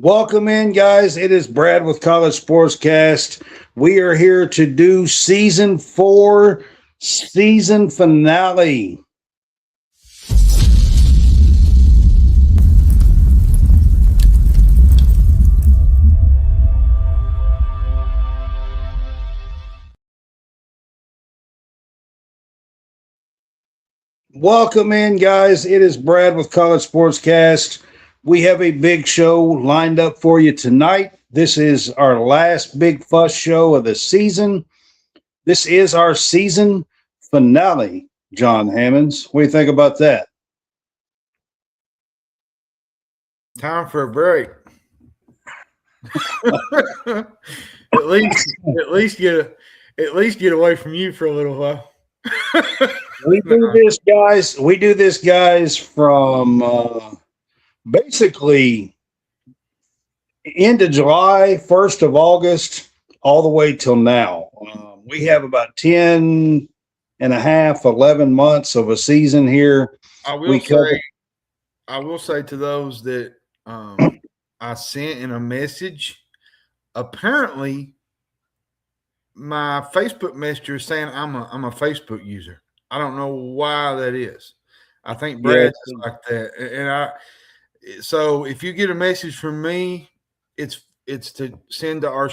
Welcome in, guys. It is Brad with College SportsCast. We are here to do Season 4 season finale. Welcome in, guys. It is Brad with College SportsCast. We have a big show lined up for you tonight. This is our last Big Fuss show of the season. This is our season finale, John Hammonds. What do you think about that? Time for a break. at least get away from you for a little while. We do this, guys, from basically end of July, 1st of August, all the way till now. We have about 10 and a half, 11 months of a season here. I will say to those that I sent in a message, apparently my Facebook messenger is saying I'm a Facebook user. I don't know why that is. I think Brad's is like that. So if you get a message from me, it's to send to our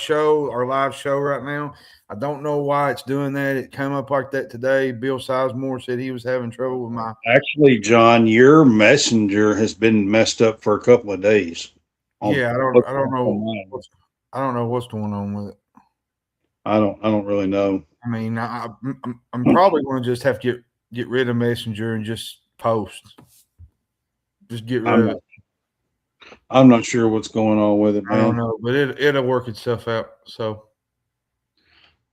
live show right now. I don't know why it's doing that. It came up like that today. Bill Sizemore said he was having trouble with my. Actually, John, your messenger has been messed up for a couple of days. Yeah, I don't know what's going on with it. I don't really know. I mean, I'm probably going to just have to get rid of Messenger and just post. Just get rid of it. I'm not sure what's going on with it, man. I don't know, but it'll work itself out. So,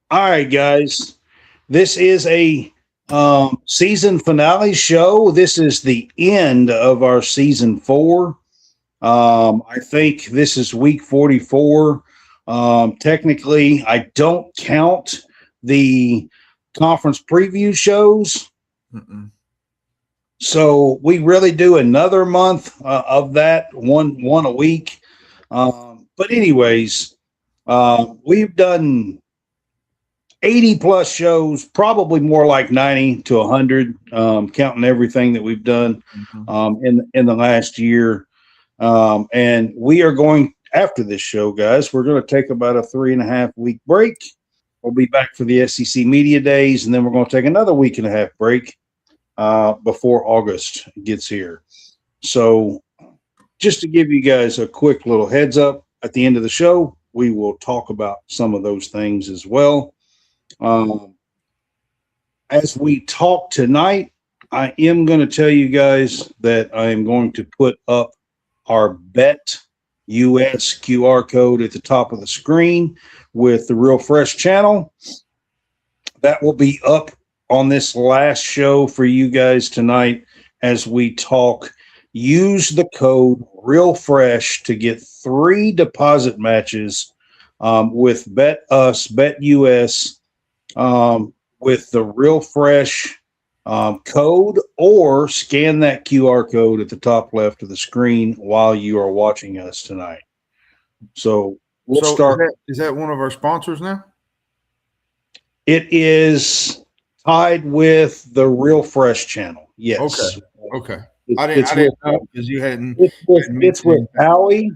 all right, guys, this is a season finale show. This is the end of our season 4. I think this is week 44. Technically, I don't count the conference preview shows. Mm-mm. So we really do another month of that, one a week. But anyways, we've done 80 plus shows, probably more like 90 to 100, counting everything that we've done in the last year. And we are going, after this show, guys, we're going to take about a 3.5 week break. We'll be back for the SEC Media Days, and then we're going to take another 1.5 week break before August gets here. So just to give you guys a quick little heads up, at the end of the show, we will talk about some of those things as well. As we talk tonight, I am going to tell you guys that I am going to put up our Bet US QR code at the top of the screen with the Real Fresh channel. That will be up on this last show for you guys tonight as we talk. Use the code Real Fresh to get 3 deposit matches with Bet Us, Bet US, with the Real Fresh code, or scan that QR code at the top left of the screen while you are watching us tonight. So we'll start. Is that one of our sponsors now? It is tied with the Real Fresh channel. Yes. Okay. I didn't know because you hadn't. It's with Howie,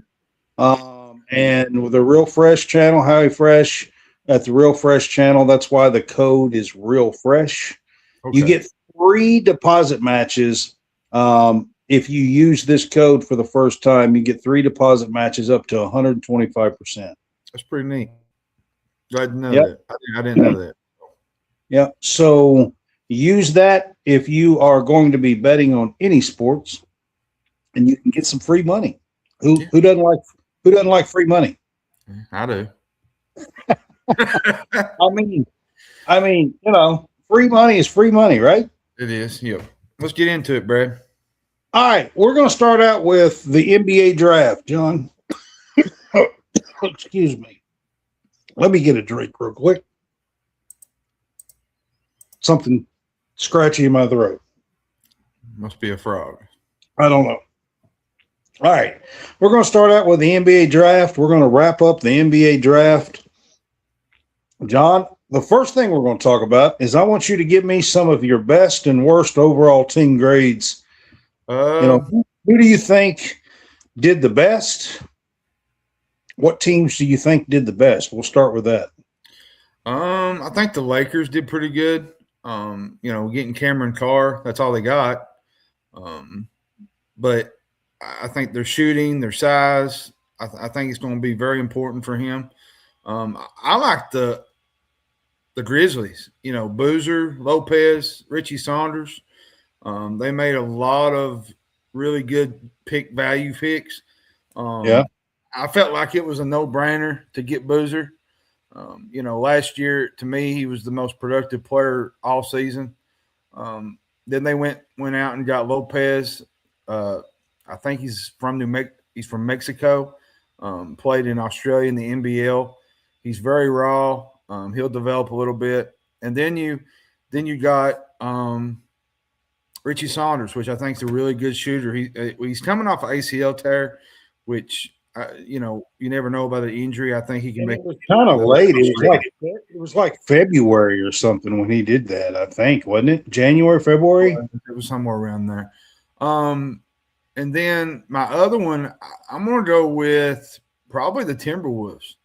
and with the Real Fresh channel, Howie Fresh at the Real Fresh channel. That's why the code is Real Fresh. Okay. You get 3 deposit matches. If you use this code for the first time, you get 3 deposit matches up to 125%. That's pretty neat. I didn't know that. I didn't know that. Yeah. So use that if you are going to be betting on any sports, and you can get some free money. Who doesn't like free money? I do. I mean, free money is free money, right? It is. Yeah. Let's get into it, Brad. All right, we're going to start out with the NBA draft, John. Excuse me. Let me get a drink real quick. Something scratchy in my throat. Must be a frog. I don't know. All right. We're going to start out with the NBA draft. We're going to wrap up the NBA draft. John, the first thing we're going to talk about is I want you to give me some of your best and worst overall team grades. Who do you think did the best? What teams do you think did the best? We'll start with that. I think the Lakers did pretty good. Getting Cameron Carr, that's all they got. But I think their shooting, their size, I think it's going to be very important for him. I like the Grizzlies. Boozer, Lopez, Richie Saunders. They made a lot of really good value picks. I felt like it was a no-brainer to get Boozer. Last year, to me, he was the most productive player all season. Then they went out and got Lopez. I think he's from Mexico. Played in Australia in the NBL. He's very raw. He'll develop a little bit. And then you got Richie Saunders, which I think is a really good shooter. He's coming off an ACL tear, which you never know about the injury. I think he can make. It was kind of late. It was like February or something when he did that. I think, wasn't it? January, February. It was somewhere around there. And then my other one, I'm going to go with probably the Timberwolves.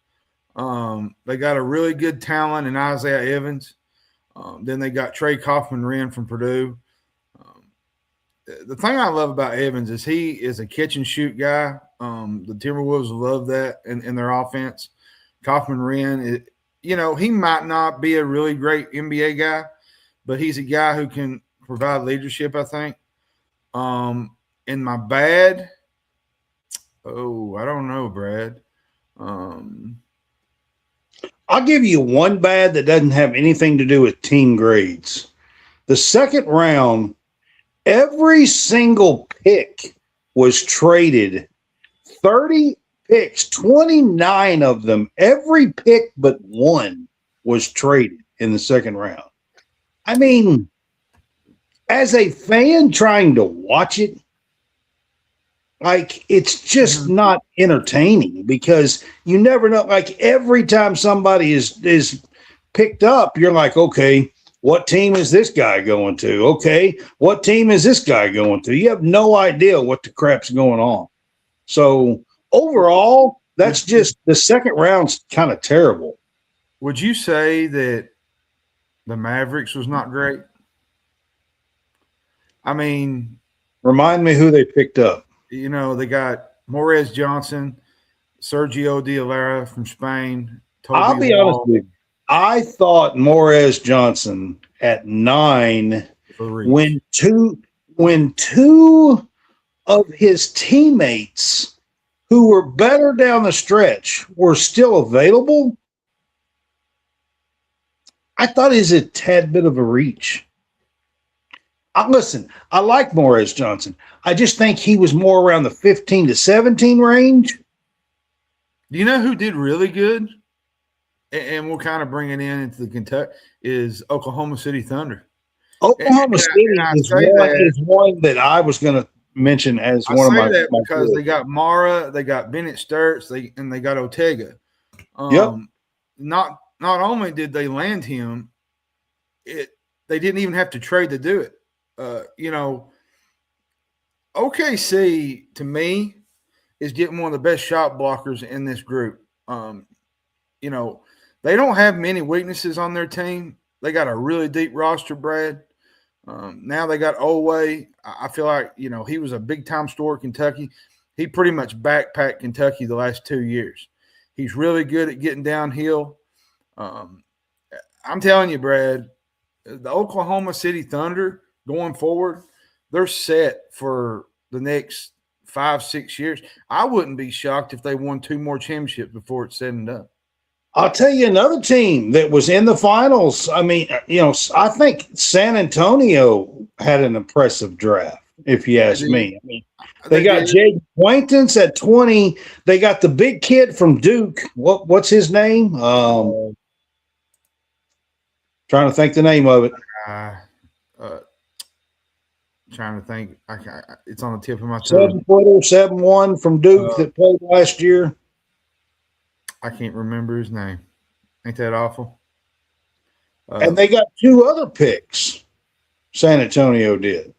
They got a really good talent in Isaiah Evans. Then they got Trey Kaufman-Renn from Purdue. The thing I love about Evans is he is a catch-and-shoot guy. The Timberwolves love that in their offense. Kaufman-Renn, he might not be a really great NBA guy, but he's a guy who can provide leadership, I think. In my bad, I don't know, Brad. I'll give you one bad that doesn't have anything to do with team grades. The second round, every single pick was traded. 30 picks, 29 of them, every pick but one was traded in the second round. I mean, as a fan trying to watch it, it's just not entertaining because you never know. Like every time somebody is picked up, you're like, okay, what team is this guy going to? Okay, what team is this guy going to? You have no idea what the crap's going on. So overall, that's just the second round's kind of terrible. Would you say that the Mavericks was not great? I mean, remind me who they picked up. They got Morez Johnson, Sergio De Oliveira from Spain. I'll be honest with you. I thought Morez Johnson at 9 when two of his teammates who were better down the stretch were still available. I thought he's a tad bit of a reach. Listen, I like Morez Johnson. I just think he was more around the 15 to 17 range. Do you know who did really good? And we'll kind of bring it into the Kentucky is Oklahoma City Thunder. Oklahoma City is one that I was going to mention as one of my. Because they got Mara, they got Bennett Sturts, they got Otega. Not only did they land him, they didn't even have to trade to do it. OKC to me is getting one of the best shot blockers in this group. They don't have many weaknesses on their team. They got a really deep roster, Brad. Now they got Oweh. I feel like, he was a big-time star at Kentucky. He pretty much backpacked Kentucky the last 2 years. He's really good at getting downhill. I'm telling you, Brad, the Oklahoma City Thunder going forward, they're set for the next 5-6 years. I wouldn't be shocked if they won 2 more championships before it's said and done. I'll tell you another team that was in the finals. I mean, I think San Antonio had an impressive draft, if you ask me. I mean, they got Jayden Quaintance at 20. They got the big kid from Duke. What's his name? Trying to think the name of it. trying to think. It's on the tip of my tongue. 7-footer, 7'1" from Duke that played last year. I can't remember his name. Ain't that awful? And they got 2 other picks. San Antonio did.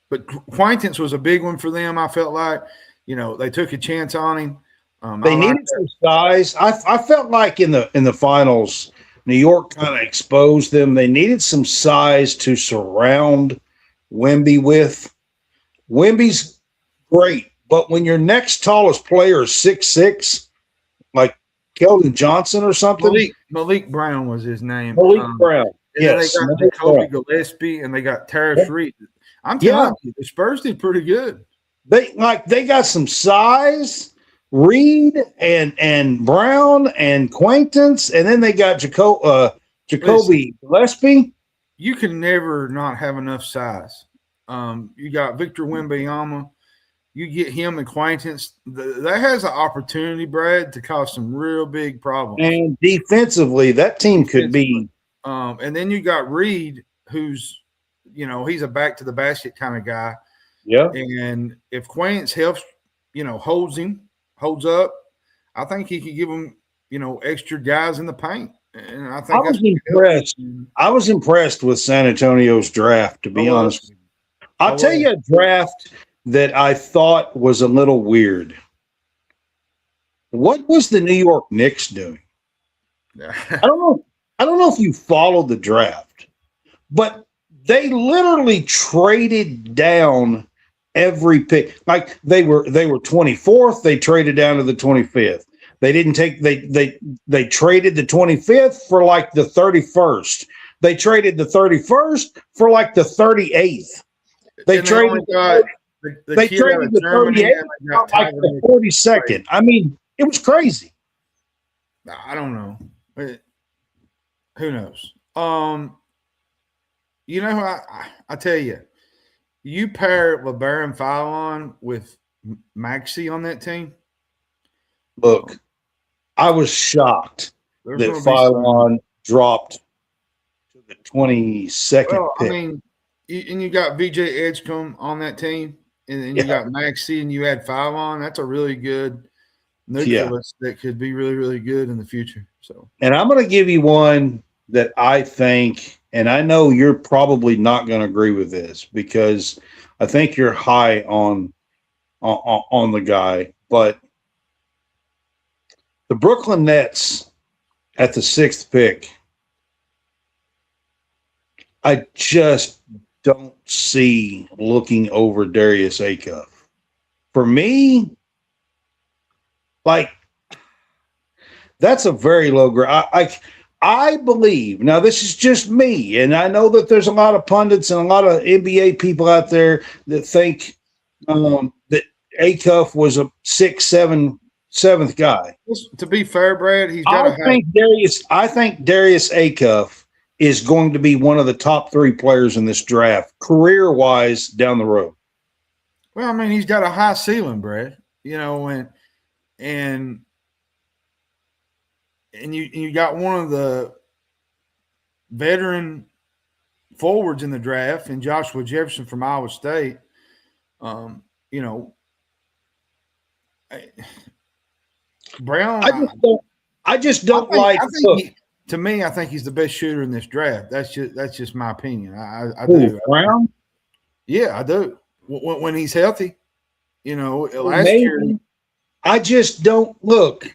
But Quaintance was a big one for them. I felt like, they took a chance on him. They needed some size. I felt like in the finals, New York kind of exposed them. They needed some size to surround Wemby with. Wemby's great, but when your next tallest player is 6'6", like Keldon Johnson or something. Malik Brown was his name. Malik Brown. And yes. Then they got Jacoby Gillespie and they got Tariff Reed. I'm telling you, the Spurs did pretty good. They got some size, Reed and Brown and Quaintance, and then they got Jacoby Gillespie. You can never not have enough size. You got Victor Wembanyama. You get him and Quaintance. That has an opportunity, Brad, to cause some real big problems. And defensively, that team could be. And then you got Reed, who's, he's a back to the basket kind of guy. Yeah. And if Quaintance helps, holds up, I think he could give them, extra guys in the paint. And I think I was impressed with San Antonio's draft, to be honest with you. I'll tell you a draft that I thought was a little weird. What was the New York Knicks doing? I don't know if you followed the draft, but they literally traded down every pick. Like they were 24th, they traded down to the 25th. They didn't take they traded the 25th for like the 31st. They traded the 31st for like the 38th. They traded the 38th for like the 42nd. I mean, it was crazy. I don't know. Who knows? I tell you, you pair LeBaron Fallon with Maxey on that team. Look, I was shocked that Fallon dropped to the 22nd pick. I mean, and you got VJ Edgecombe on that team, and then you got Maxey, and you add Fallon. That's a really good nucleus that could be really, really good in the future. So, and I'm going to give you one that I think, and I know you're probably not going to agree with this because I think you're high on the guy, but the Brooklyn Nets at the 6th pick, I just don't see looking over Darius Acuff. For me, like, that's a very low grade. I believe, now this is just me, and I know that there's a lot of pundits and a lot of NBA people out there that think that Acuff was a 6th, 7th guy. To be fair, Brad, I think Darius Acuff is going to be one of the top 3 players in this draft, career-wise, down the road. Well, I mean, he's got a high ceiling, Brad. And you got one of the veteran forwards in the draft, and Joshua Jefferson from Iowa State. Brown. I just don't like. To me, I think he's the best shooter in this draft. That's just my opinion. I do. do. Brown? Yeah, I do. When he's healthy, last year. I just don't look.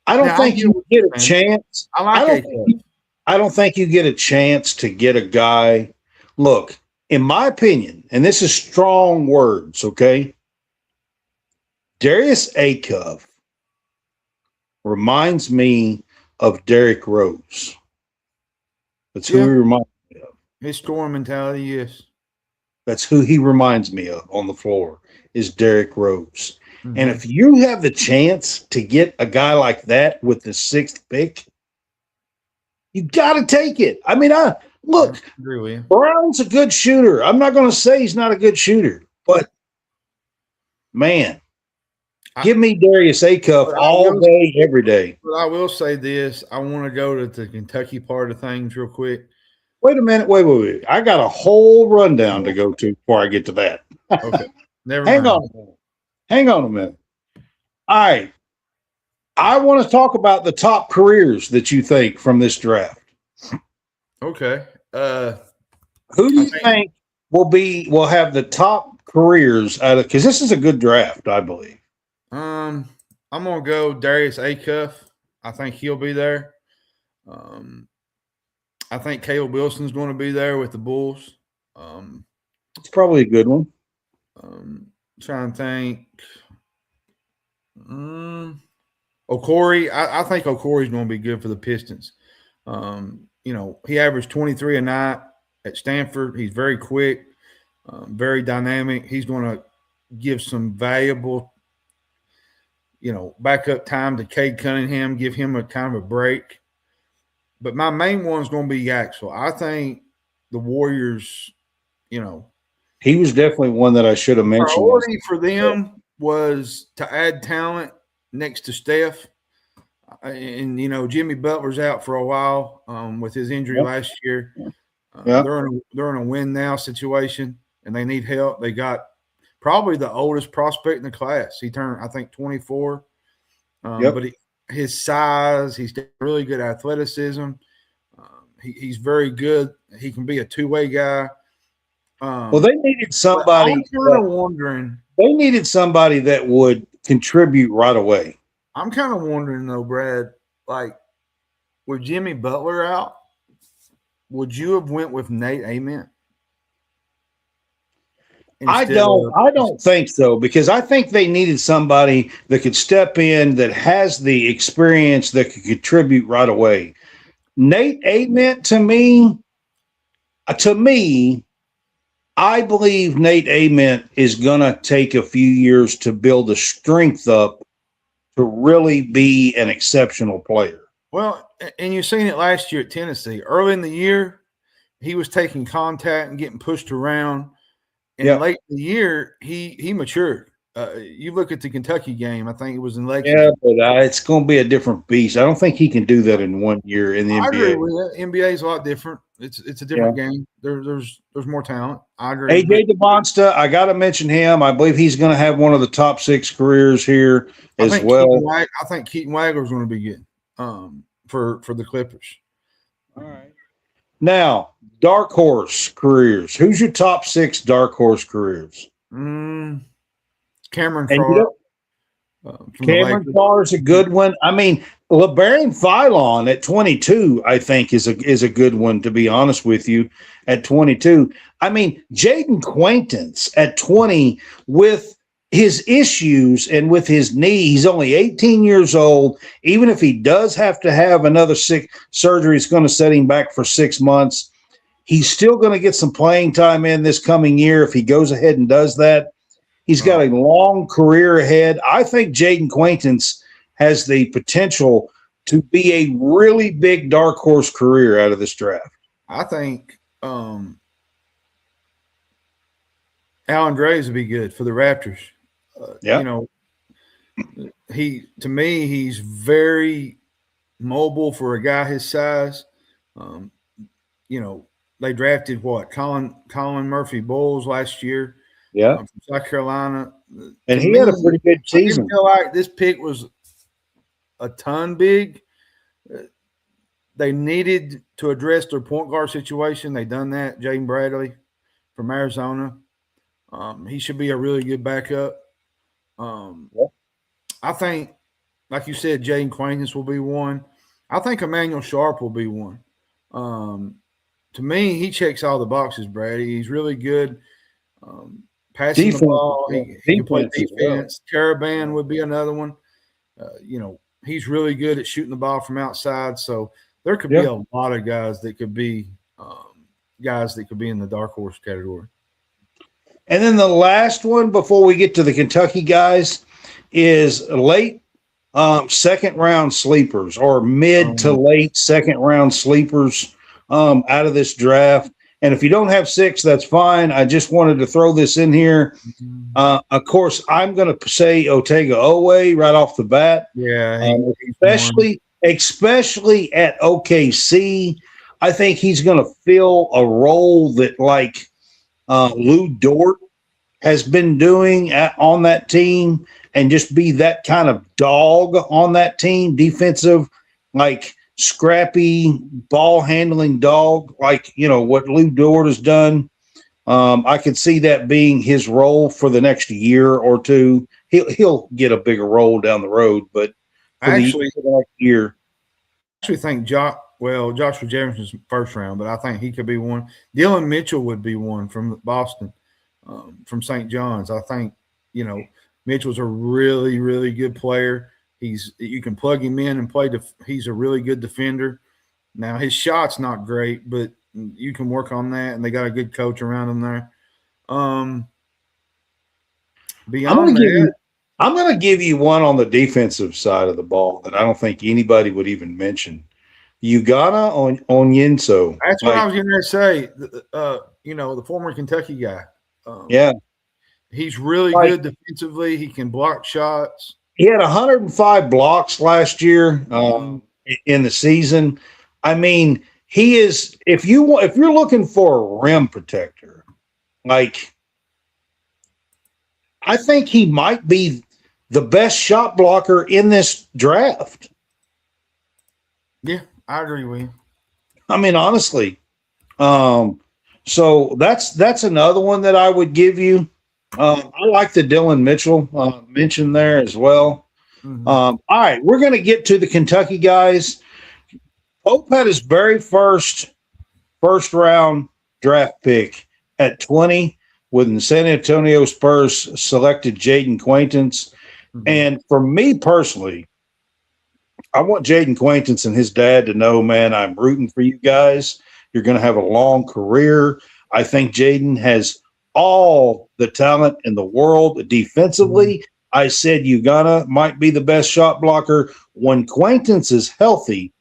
I don't think you get a chance. I don't think you get a chance to get a guy. Look, in my opinion, and this is strong words, okay? Darius Acuff reminds me of Derrick Rose. That's who he reminds me of. His scoring mentality, yes. That's who he reminds me of on the floor, is Derrick Rose. Mm-hmm. And if you have the chance to get a guy like that with the 6th pick, you got to take it. I mean, look, Brown's a good shooter. I'm not going to say he's not a good shooter, but man, give me Darius Acuff all day, every day. But I will say this. I want to go to the Kentucky part of things real quick. Wait a minute. Wait. I got a whole rundown to go to before I get to that. Okay. Never Hang mind. on a minute. Hang on a minute. All right. I want to talk about the top careers that you think from this draft. Okay. Who do you think will have the top careers out of, because this is a good draft, I believe. I'm gonna go Darius Acuff. I think he'll be there. I think Caleb Wilson's going to be there with the Bulls. It's probably a good one. Trying to think. Okori, I think Okori's going to be good for the Pistons. He averaged 23 a night at Stanford. He's very quick, very dynamic. He's going to give some valuable, backup time to Cade Cunningham, give him a kind of a break. But my main one is going to be Yaxel. I think the Warriors, he was definitely one that I should have mentioned. Priority for them was to add talent next to Steph. And, Jimmy Butler's out for a while with his injury last year. They're in a win now situation, and they need help. They got probably the oldest prospect in the class. He turned, I think, 24. But his size, he's got really good athleticism. He's very good. He can be a two-way guy. Well, they needed somebody. I'm kind of wondering. They needed somebody that would contribute right away. I'm kind of wondering, though, Brad, with Jimmy Butler out, would you have went with Nate Ament? I don't think so, because I think they needed somebody that could step in, that has the experience, that could contribute right away. Nate Ament, to me, I believe Nate Ament is going to take a few years to build the strength up to really be an exceptional player. Well, and you've seen it last year at Tennessee. Early in the year, he was taking contact and getting pushed around. And late in the year, he matured. You look at the Kentucky game, I think it was in Lexington. Yeah, but it's going to be a different beast. I don't think he can do that in 1 year in the NBA. I agree with that. NBA is a lot different. It's a different game. There's more talent. I agree. AJ DeMonsta, I got to mention him. I believe he's going to have one of the top 6 careers here as well. I think Keaton Wagler is going to be good for the Clippers. All right. Now, dark horse careers. Who's your top 6 dark horse careers? Cameron Carr. Cameron Carr is a good one. I mean, LeBaron Philon at 22, I think, is a good one, to be honest with you, at 22. I mean, Jayden Quaintance at 20 with his issues and with his knee. He's only 18 years old. Even if he does have to have another surgery, it's going to set him back for 6 months. He's still going to get some playing time in this coming year if he goes ahead and does that. He's got a long career ahead. I think Jayden Quaintance has the potential to be a really big dark horse career out of this draft. I think Alan Graves would be good for the Raptors. He's very mobile for a guy his size. They drafted Colin Murphy Bowles last year. From South Carolina. And he had a pretty good season. I feel like this pick was a ton big. They needed to address their point guard situation. They done that. Jaden Bradley from Arizona. He should be a really good backup. I think, like you said, Jayden Quaintance will be one. I think Emmanuel Sharp will be one. To me, he checks all the boxes, Brady. He's really good. Passing defense, the ball, he can play defense. Well. Caravan would be another one. He's really good at shooting the ball from outside. So there could be a lot of guys that could be in the dark horse category. And then the last one before we get to the Kentucky guys is late second round sleepers or mid to late second round sleepers out of this draft. And if you don't have 6, that's fine. I just wanted to throw this in here. Of course, I'm going to say Otega Oweh right off the bat. Yeah, especially at OKC. I think he's going to fill a role that like Lou Dort has been doing on that team and just be that kind of dog on that team, defensive, like scrappy ball handling dog, like, what Lou Dort has done. I could see that being his role for the next year or two. He'll get a bigger role down the road, but for the next year. I actually think Joshua Jefferson's first round, but I think he could be one. Dylan Mitchell would be one from Boston, from St. John's. I think, Mitchell's a really, really good player. You can plug him in and play. He's a really good defender. Now, his shot's not great, but you can work on that, and they got a good coach around him there. Beyond that, I'm going to give you one on the defensive side of the ball that I don't think anybody would even mention. Ugonna Onyenso. That's what I was going to say. The former Kentucky guy. Yeah. He's really good defensively. He can block shots. He had 105 blocks last year in the season. I mean, he is. If you're looking for a rim protector, like, I think he might be the best shot blocker in this draft. Yeah, I agree with you. I mean, honestly. So that's another one that I would give you. I like the Dylan Mitchell mentioned there as well. Mm-hmm. All right, we're going to get to the Kentucky guys. Pope had his very first round draft pick at 20 when the San Antonio Spurs selected Jayden Quaintance. Mm-hmm. And for me personally, I want Jayden Quaintance and his dad to know, man, I'm rooting for you guys. You're going to have a long career. I think Jayden has all the talent in the world defensively. Mm-hmm. I said Ugonna might be the best shot blocker. When Quaintance is healthy,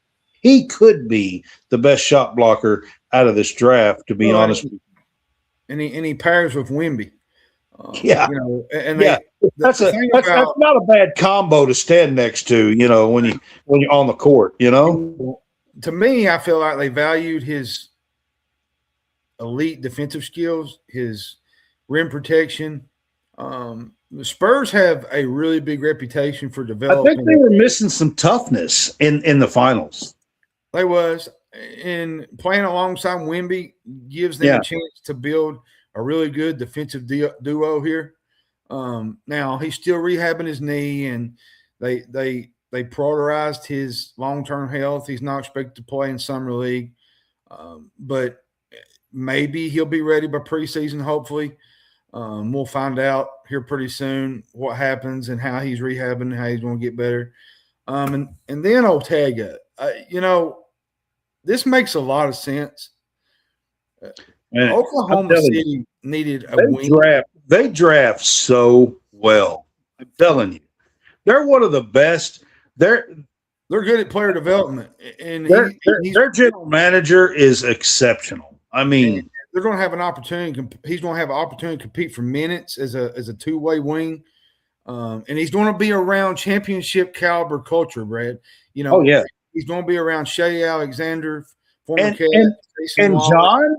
he could be the best shot blocker out of this draft, to be honest with you. And he pairs with Wemby. That's not a bad combo to stand next to, when you're on the court, To me, I feel like they valued his elite defensive skills, his rim protection. The Spurs have a really big reputation for developing. I think they were missing some toughness in the finals. They was. And playing alongside Wemby gives them a chance to build a really good defensive duo here. Now, he's still rehabbing his knee, and they prioritized his long-term health. He's not expected to play in summer league, but maybe he'll be ready by preseason, hopefully. We'll find out here pretty soon what happens and how he's rehabbing and how he's going to get better. And then Otega, this makes a lot of sense. Man, Oklahoma City needed a wing. They draft so well. I'm telling you, they're one of the best. They're good at player development, and their general manager is exceptional. I mean, they're going to have an opportunity. He's going to have an opportunity to compete for minutes as a two-way wing, and he's going to be around championship caliber culture, Brad. He's going to be around Shea Alexander, former and John.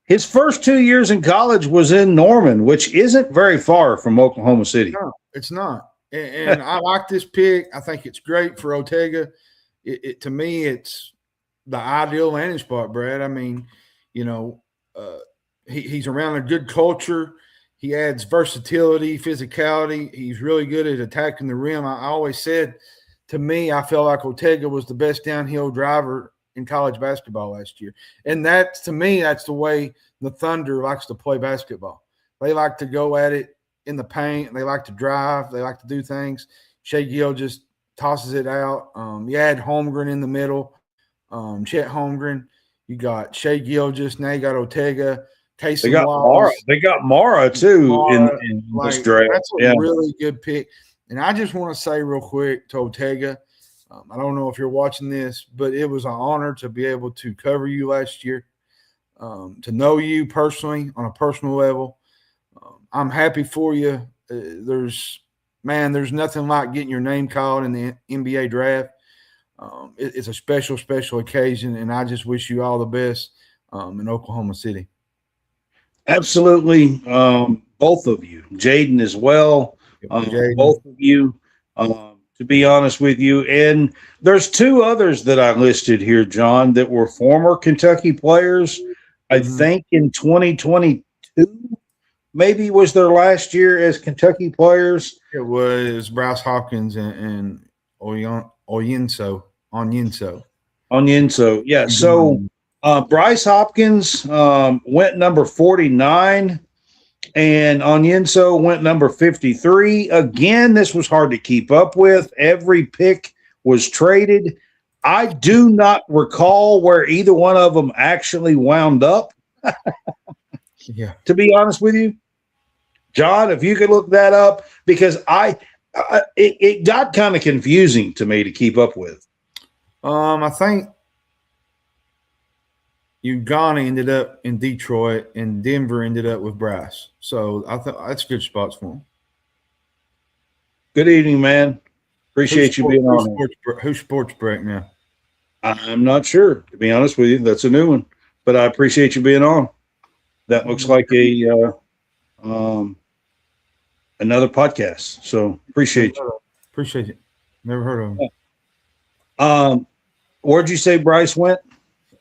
His first 2 years in college was in Norman, which isn't very far from Oklahoma City. No, it's not. And I like this pick. I think it's great for Otega. To me, it's the ideal landing spot, Brad. I mean, he's around a good culture. He adds versatility, physicality. He's really good at attacking the rim. I always said, to me, I felt like Otega was the best downhill driver in college basketball last year. And to me, that's the way the Thunder likes to play basketball. They like to go at it in the paint. They like to drive. They like to do things. Shea Gill just tosses it out. You add Holmgren in the middle, Chet Holmgren. You got Shea Gill now. You got Otega. They got Mara. They got Mara, too, in this draft. That's a really good pick. And I just want to say real quick to Otega, I don't know if you're watching this, but it was an honor to be able to cover you last year, to know you personally on a personal level. I'm happy for you. There's nothing like getting your name called in the NBA draft. It's a special, special occasion, and I just wish you all the best in Oklahoma City. Absolutely. Both of you, Jayden as well. Both of you, to be honest with you. And there's two others that I listed here, John, that were former Kentucky players. I think in 2022, maybe was their last year as Kentucky players. It was Bryce Hopkins and Onyenso. Yeah. So Bryce Hopkins went number 49, and Onyenso went number 53. Again, this was hard to keep up with. Every pick was traded. I do not recall where either one of them actually wound up. Yeah. To be honest with you, John, if you could look that up, because it got kind of confusing to me to keep up with. I think Ugonna ended up in Detroit, and Denver ended up with Bryce. So I thought that's good spots for him. Good evening, man. Appreciate you being on. Who's Sports Break now? I'm not sure, to be honest with you. That's a new one, but I appreciate you being on. That looks like another podcast. So appreciate you. Appreciate it. Never heard of him. Where'd you say Bryce went?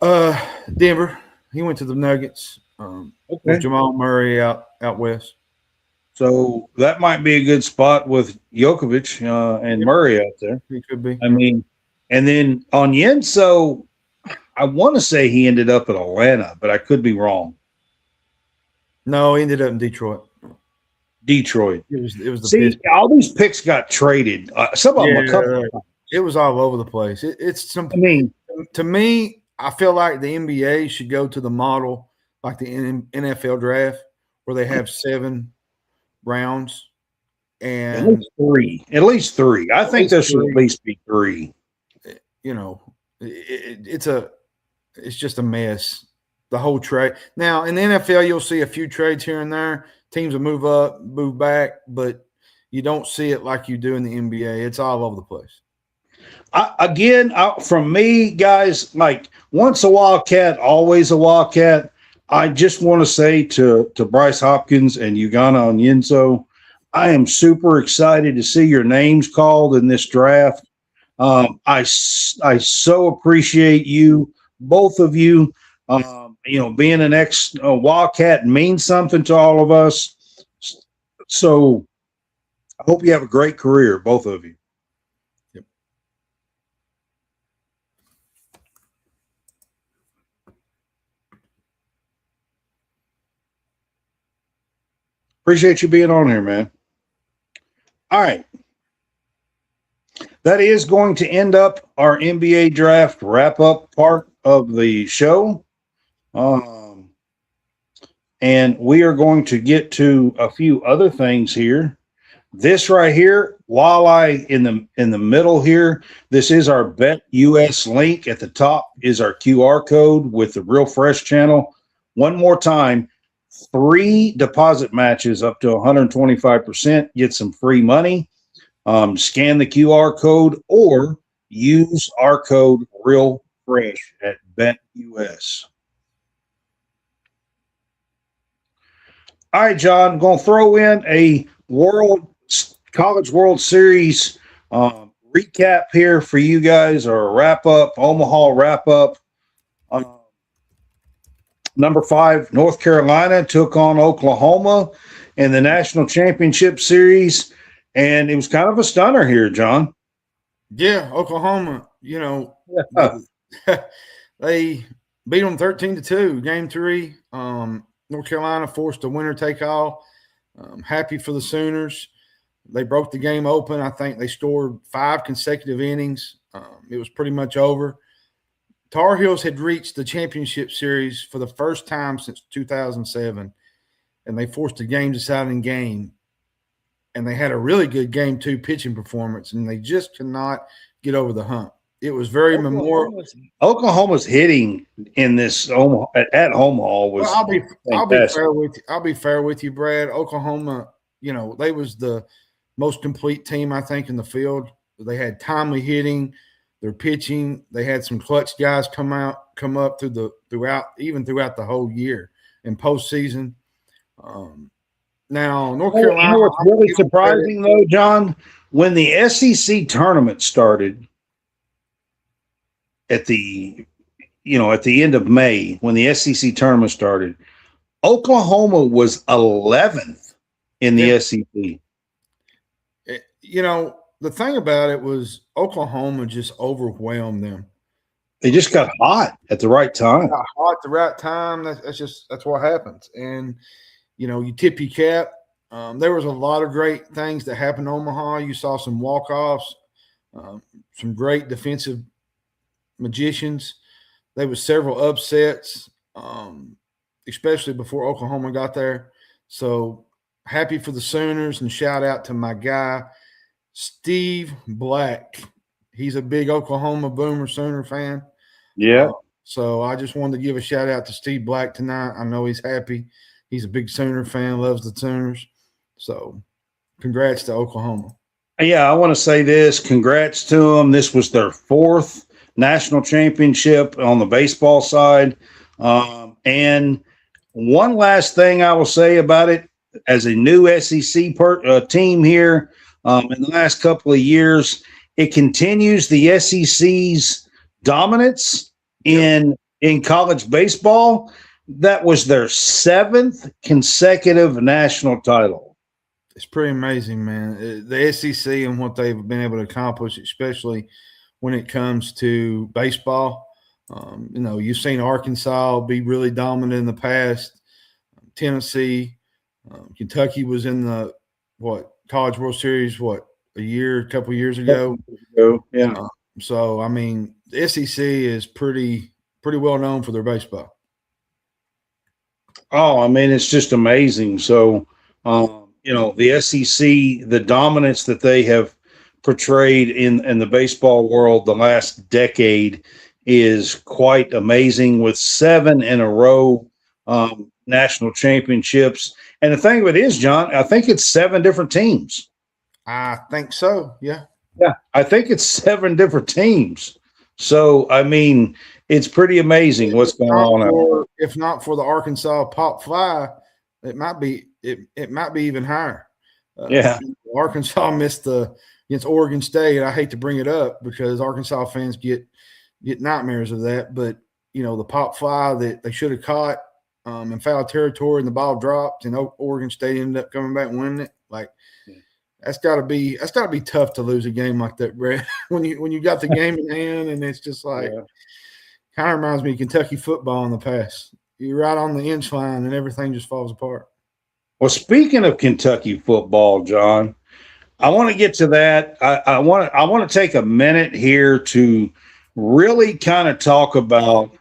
Denver. He went to the Nuggets. With Jamal Murray out west. So that might be a good spot with Jokovic and Murray out there. He could be. I mean, and then Onyenso, I want to say he ended up at Atlanta, but I could be wrong. No, he ended up in Detroit. Detroit. It was the See, all these picks got traded. Some of them a couple of times. It was all over the place. To me, I feel like the NBA should go to the model like the NFL draft, where they have 7 rounds and at least three. I think there should at least be 3. You know, it's just a mess. The whole trade. Now in the NFL, you'll see a few trades here and there. Teams will move up, move back, but you don't see it like you do in the NBA. It's all over the place. From me, guys, like once a Wildcat, always a Wildcat. I just want to say to Bryce Hopkins and Ugonna Onyenso, I am super excited to see your names called in this draft. I so appreciate you, both of you. Being an ex-Wildcat means something to all of us. So I hope you have a great career, both of you. Yep. Appreciate you being on here, man. All right. That is going to end up our NBA draft wrap-up part of the show. And we are going to get to a few other things here. This right here, in the middle here, this is our Bet US link. At the top is our QR code with the Real Fresh channel. One more time, 3 deposit matches up to 125%. Get some free money. Scan the QR code or use our code Real Fresh at Bet US. All right, John, I'm going to throw in a College World Series recap here for you guys, or a wrap-up, Omaha wrap-up. Number 5, North Carolina took on Oklahoma in the National Championship Series, and it was kind of a stunner here, John. Yeah, Oklahoma, they beat them 13-2, Game 3. North Carolina forced a winner-take-all. Happy for the Sooners. They broke the game open. I think they scored 5 consecutive innings. It was pretty much over. Tar Heels had reached the championship series for the first time since 2007, and they forced a game-deciding game. And they had a really good Game 2 pitching performance, and they just cannot get over the hump. It was very memorable. Oklahoma's hitting in this at Omaha was. Well, I'll be fair with you. I'll be fair with you, Brad. Oklahoma, they was the most complete team, I think, in the field. They had timely hitting. their pitching. They had some clutch guys come up throughout the whole year and postseason. Now, North Carolina. You know what's really surprising, though, John? When the SEC tournament started at the end of May, when the SEC tournament started, Oklahoma was 11th in the SEC. The thing about it was Oklahoma just overwhelmed them. They just got hot at the right time. Got hot at the right time. That's what happens. And you tip your cap. There was a lot of great things that happened in Omaha. You saw some walk-offs, some great defensive magicians. There was several upsets, especially before Oklahoma got there. So happy for the Sooners, and shout out to my guy, Steve Black. He's a big Oklahoma Boomer Sooner fan. Yeah. So I just wanted to give a shout out to Steve Black tonight. I know he's happy. He's a big Sooner fan, loves the Sooners. So congrats to Oklahoma. Yeah, I want to say this. Congrats to them. This was their 4th national championship on the baseball side. And one last thing I will say about it, as a new SEC team here in the last couple of years, it continues the SEC's dominance in college baseball. That was their 7th consecutive national title. It's pretty amazing, man. The SEC and what they've been able to accomplish, especially when it comes to baseball. You've seen Arkansas be really dominant in the past. Tennessee, Kentucky was in the College World Series a couple years ago. Yeah. So I mean, the SEC is pretty well known for their baseball. Oh, I mean, it's just amazing. So, the SEC, the dominance that they have portrayed in the baseball world the last decade is quite amazing, with 7 in a row national championships. And the thing of it is, John, I think it's 7 different teams. I think so. Yeah. Yeah. I think it's 7 different teams. So, I mean, it's pretty amazing what's going on. If not for the Arkansas pop fly, it might be even higher. Arkansas missed against Oregon State. I hate to bring it up because Arkansas fans get nightmares of that. But the pop fly that they should have caught in foul territory, and the ball dropped, and Oregon State ended up coming back and winning it. Like, that's got to be tough to lose a game like that, Brad. when you got the game in hand, and it's just like kind of reminds me of Kentucky football in the past. You're right on the inch line, and everything just falls apart. Well, speaking of Kentucky football, John, I want to get to that. I want to take a minute here to really kind of talk about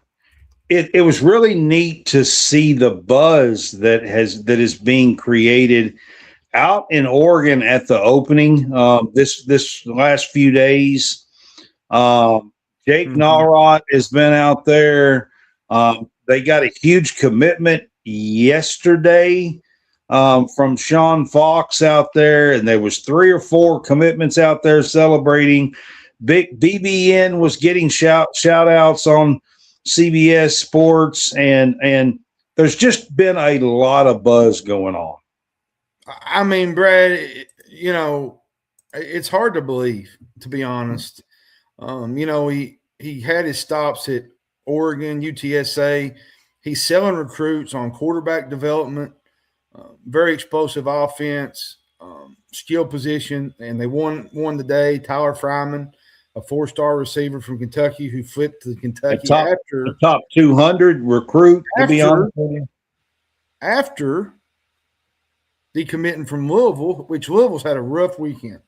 it. It was really neat to see the buzz that is being created out in Oregon at the opening this last few days. Jake Narot has been out there. They got a huge commitment yesterday from Sean Fox out there, and there was 3 or 4 commitments out there celebrating. Big BBN was getting shout outs on CBS Sports, and there's just been a lot of buzz going on. I mean, Brad, it's hard to believe, to be honest. He had his stops at Oregon, UTSA. He's selling recruits on quarterback development, very explosive offense, skill position, and they won today. Tyler Fryman, a 4-star receiver from Kentucky who flipped to Kentucky after the top 200 recruit, to be honest with you. After decommitting from Louisville, which Louisville's had a rough weekend.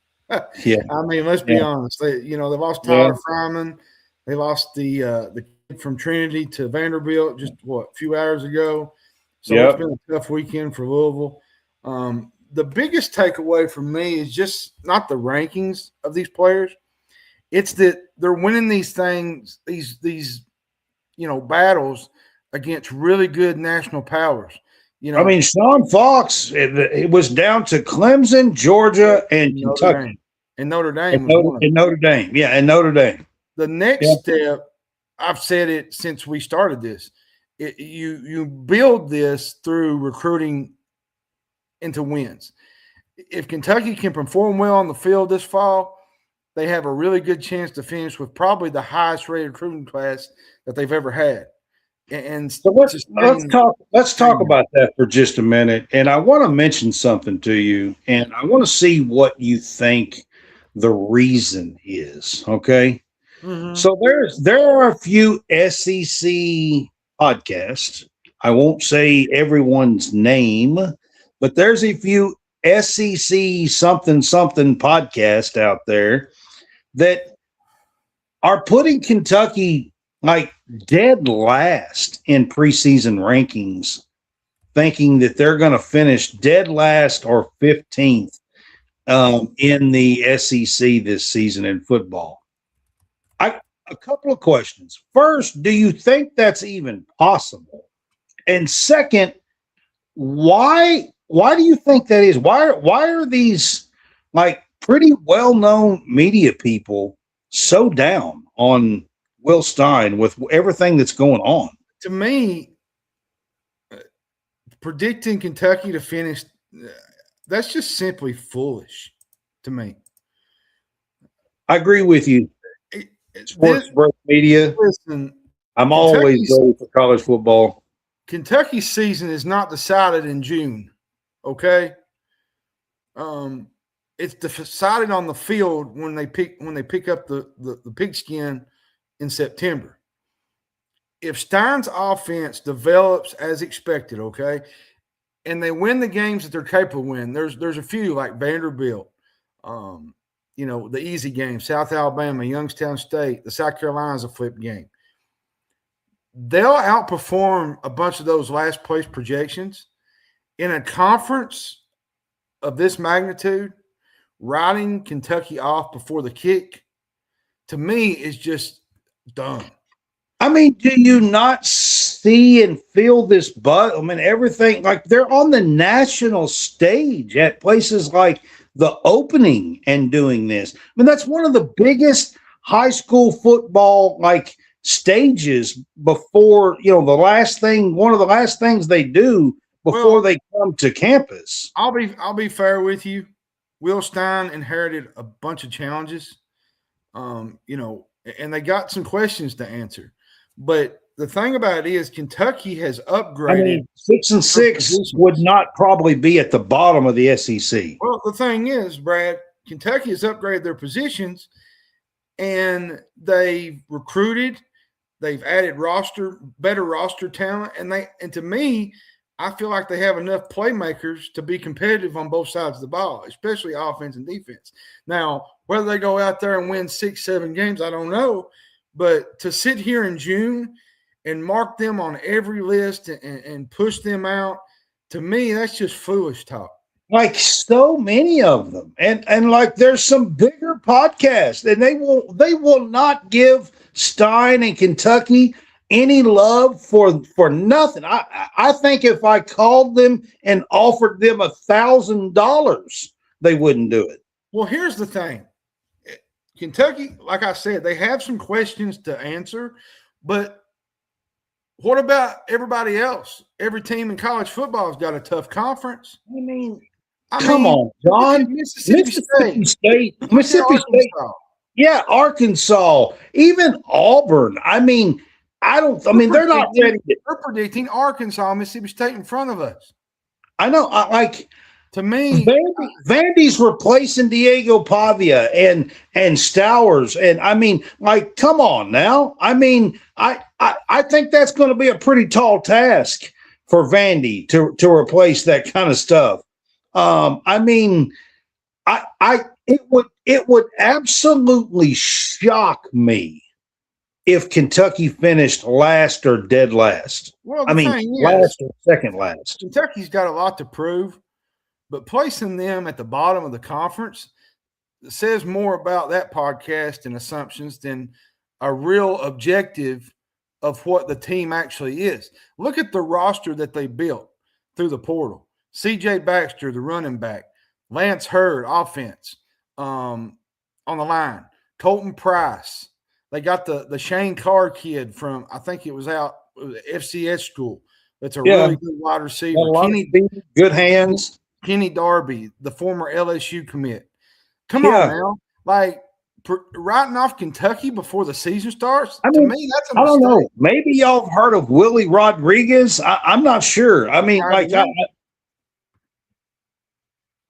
Yeah, I mean, let's be honest. They lost Tyler Fryman. They lost the kid from Trinity to Vanderbilt just a few hours ago. So it's been a tough weekend for Louisville. The biggest takeaway for me is just not the rankings of these players. It's that they're winning these things, these battles against really good national powers. I mean, Sean Fox, it was down to Clemson, Georgia, and Kentucky. And Notre Dame. And Notre Dame. Yeah, and Notre Dame. The next step, I've said it since we started this, you build this through recruiting into wins. If Kentucky can perform well on the field this fall, they have a really good chance to finish with probably the highest rated recruiting class that they've ever had. And so let's talk about that for just a minute. And I want to mention something to you, and I want to see what you think the reason is. Okay. Mm-hmm. So there are a few SEC podcasts. I won't say everyone's name, but there's a few SEC something podcast out there that are putting Kentucky like dead last in preseason rankings, thinking that they're going to finish dead last or 15th in the SEC this season in football. A couple of questions. First, do you think that's even possible? And second, why do you think that is? Why are these like pretty well-known media people so down on Will Stein with everything that's going on? To me, predicting Kentucky to finish, that's just simply foolish to me. I agree with you. Sports media. Listen, I'm always ready for college football. Kentucky's season is not decided in June, okay? It's decided on the field when they pick up the pigskin in September. If Stein's offense develops as expected, okay, and they win the games that they're capable of winning, there's a few like Vanderbilt, the easy game, South Alabama, Youngstown State, the South Carolina's a flip game. They'll outperform a bunch of those last place projections in a conference of this magnitude. Riding Kentucky off before the kick, to me, is just dumb. I mean, do you not see and feel this buzz? I mean, everything, like they're on the national stage at places like the Opening and doing this. I mean, that's one of the biggest high school football like stages before, one of the last things they do before they come to campus. I'll be fair with you. Will Stein inherited a bunch of challenges, and they got some questions to answer. But the thing about it is Kentucky has upgraded. 6-6 would not probably be at the bottom of the SEC. Well, the thing is, Brad, Kentucky has upgraded their positions, and they've recruited, they've added better roster talent, and to me, I feel like they have enough playmakers to be competitive on both sides of the ball, especially offense and defense. Now, whether they go out there and win 6-7 games, I don't know. But to sit here in June and mark them on every list and push them out, to me, that's just foolish talk. Like so many of them. And like there's some bigger podcasts, and they will not give Stein and Kentucky any love for nothing. I think if I called them and offered them $1,000, they wouldn't do it. Well, here's the thing. Kentucky, like I said, they have some questions to answer, but what about everybody else? Every team in college football has got a tough conference. Come on, John. Mississippi State. Yeah, Arkansas. Even Auburn. They're not ready. They're predicting Arkansas, Mississippi State in front of us. I know. To me, Vandy's replacing Diego Pavia and Stowers, and come on now. I think that's going to be a pretty tall task for Vandy to replace that kind of stuff. It would absolutely shock me if Kentucky finished last or dead last. Well, last or second last. Kentucky's got a lot to prove. But placing them at the bottom of the conference says more about that podcast and assumptions than a real objective of what the team actually is. Look at the roster that they built through the portal. C.J. Baxter, the running back. Lance Hurd, offense, on the line. Colton Price. They got the Shane Carr kid from, I think it was FCS school. That's a really good wide receiver. Good hands. Kenny Darby, the former LSU commit. Come on now. Like, writing off Kentucky before the season starts, to me, that's a mistake. I don't know. Maybe y'all have heard of Willie Rodriguez. I'm not sure. I mean,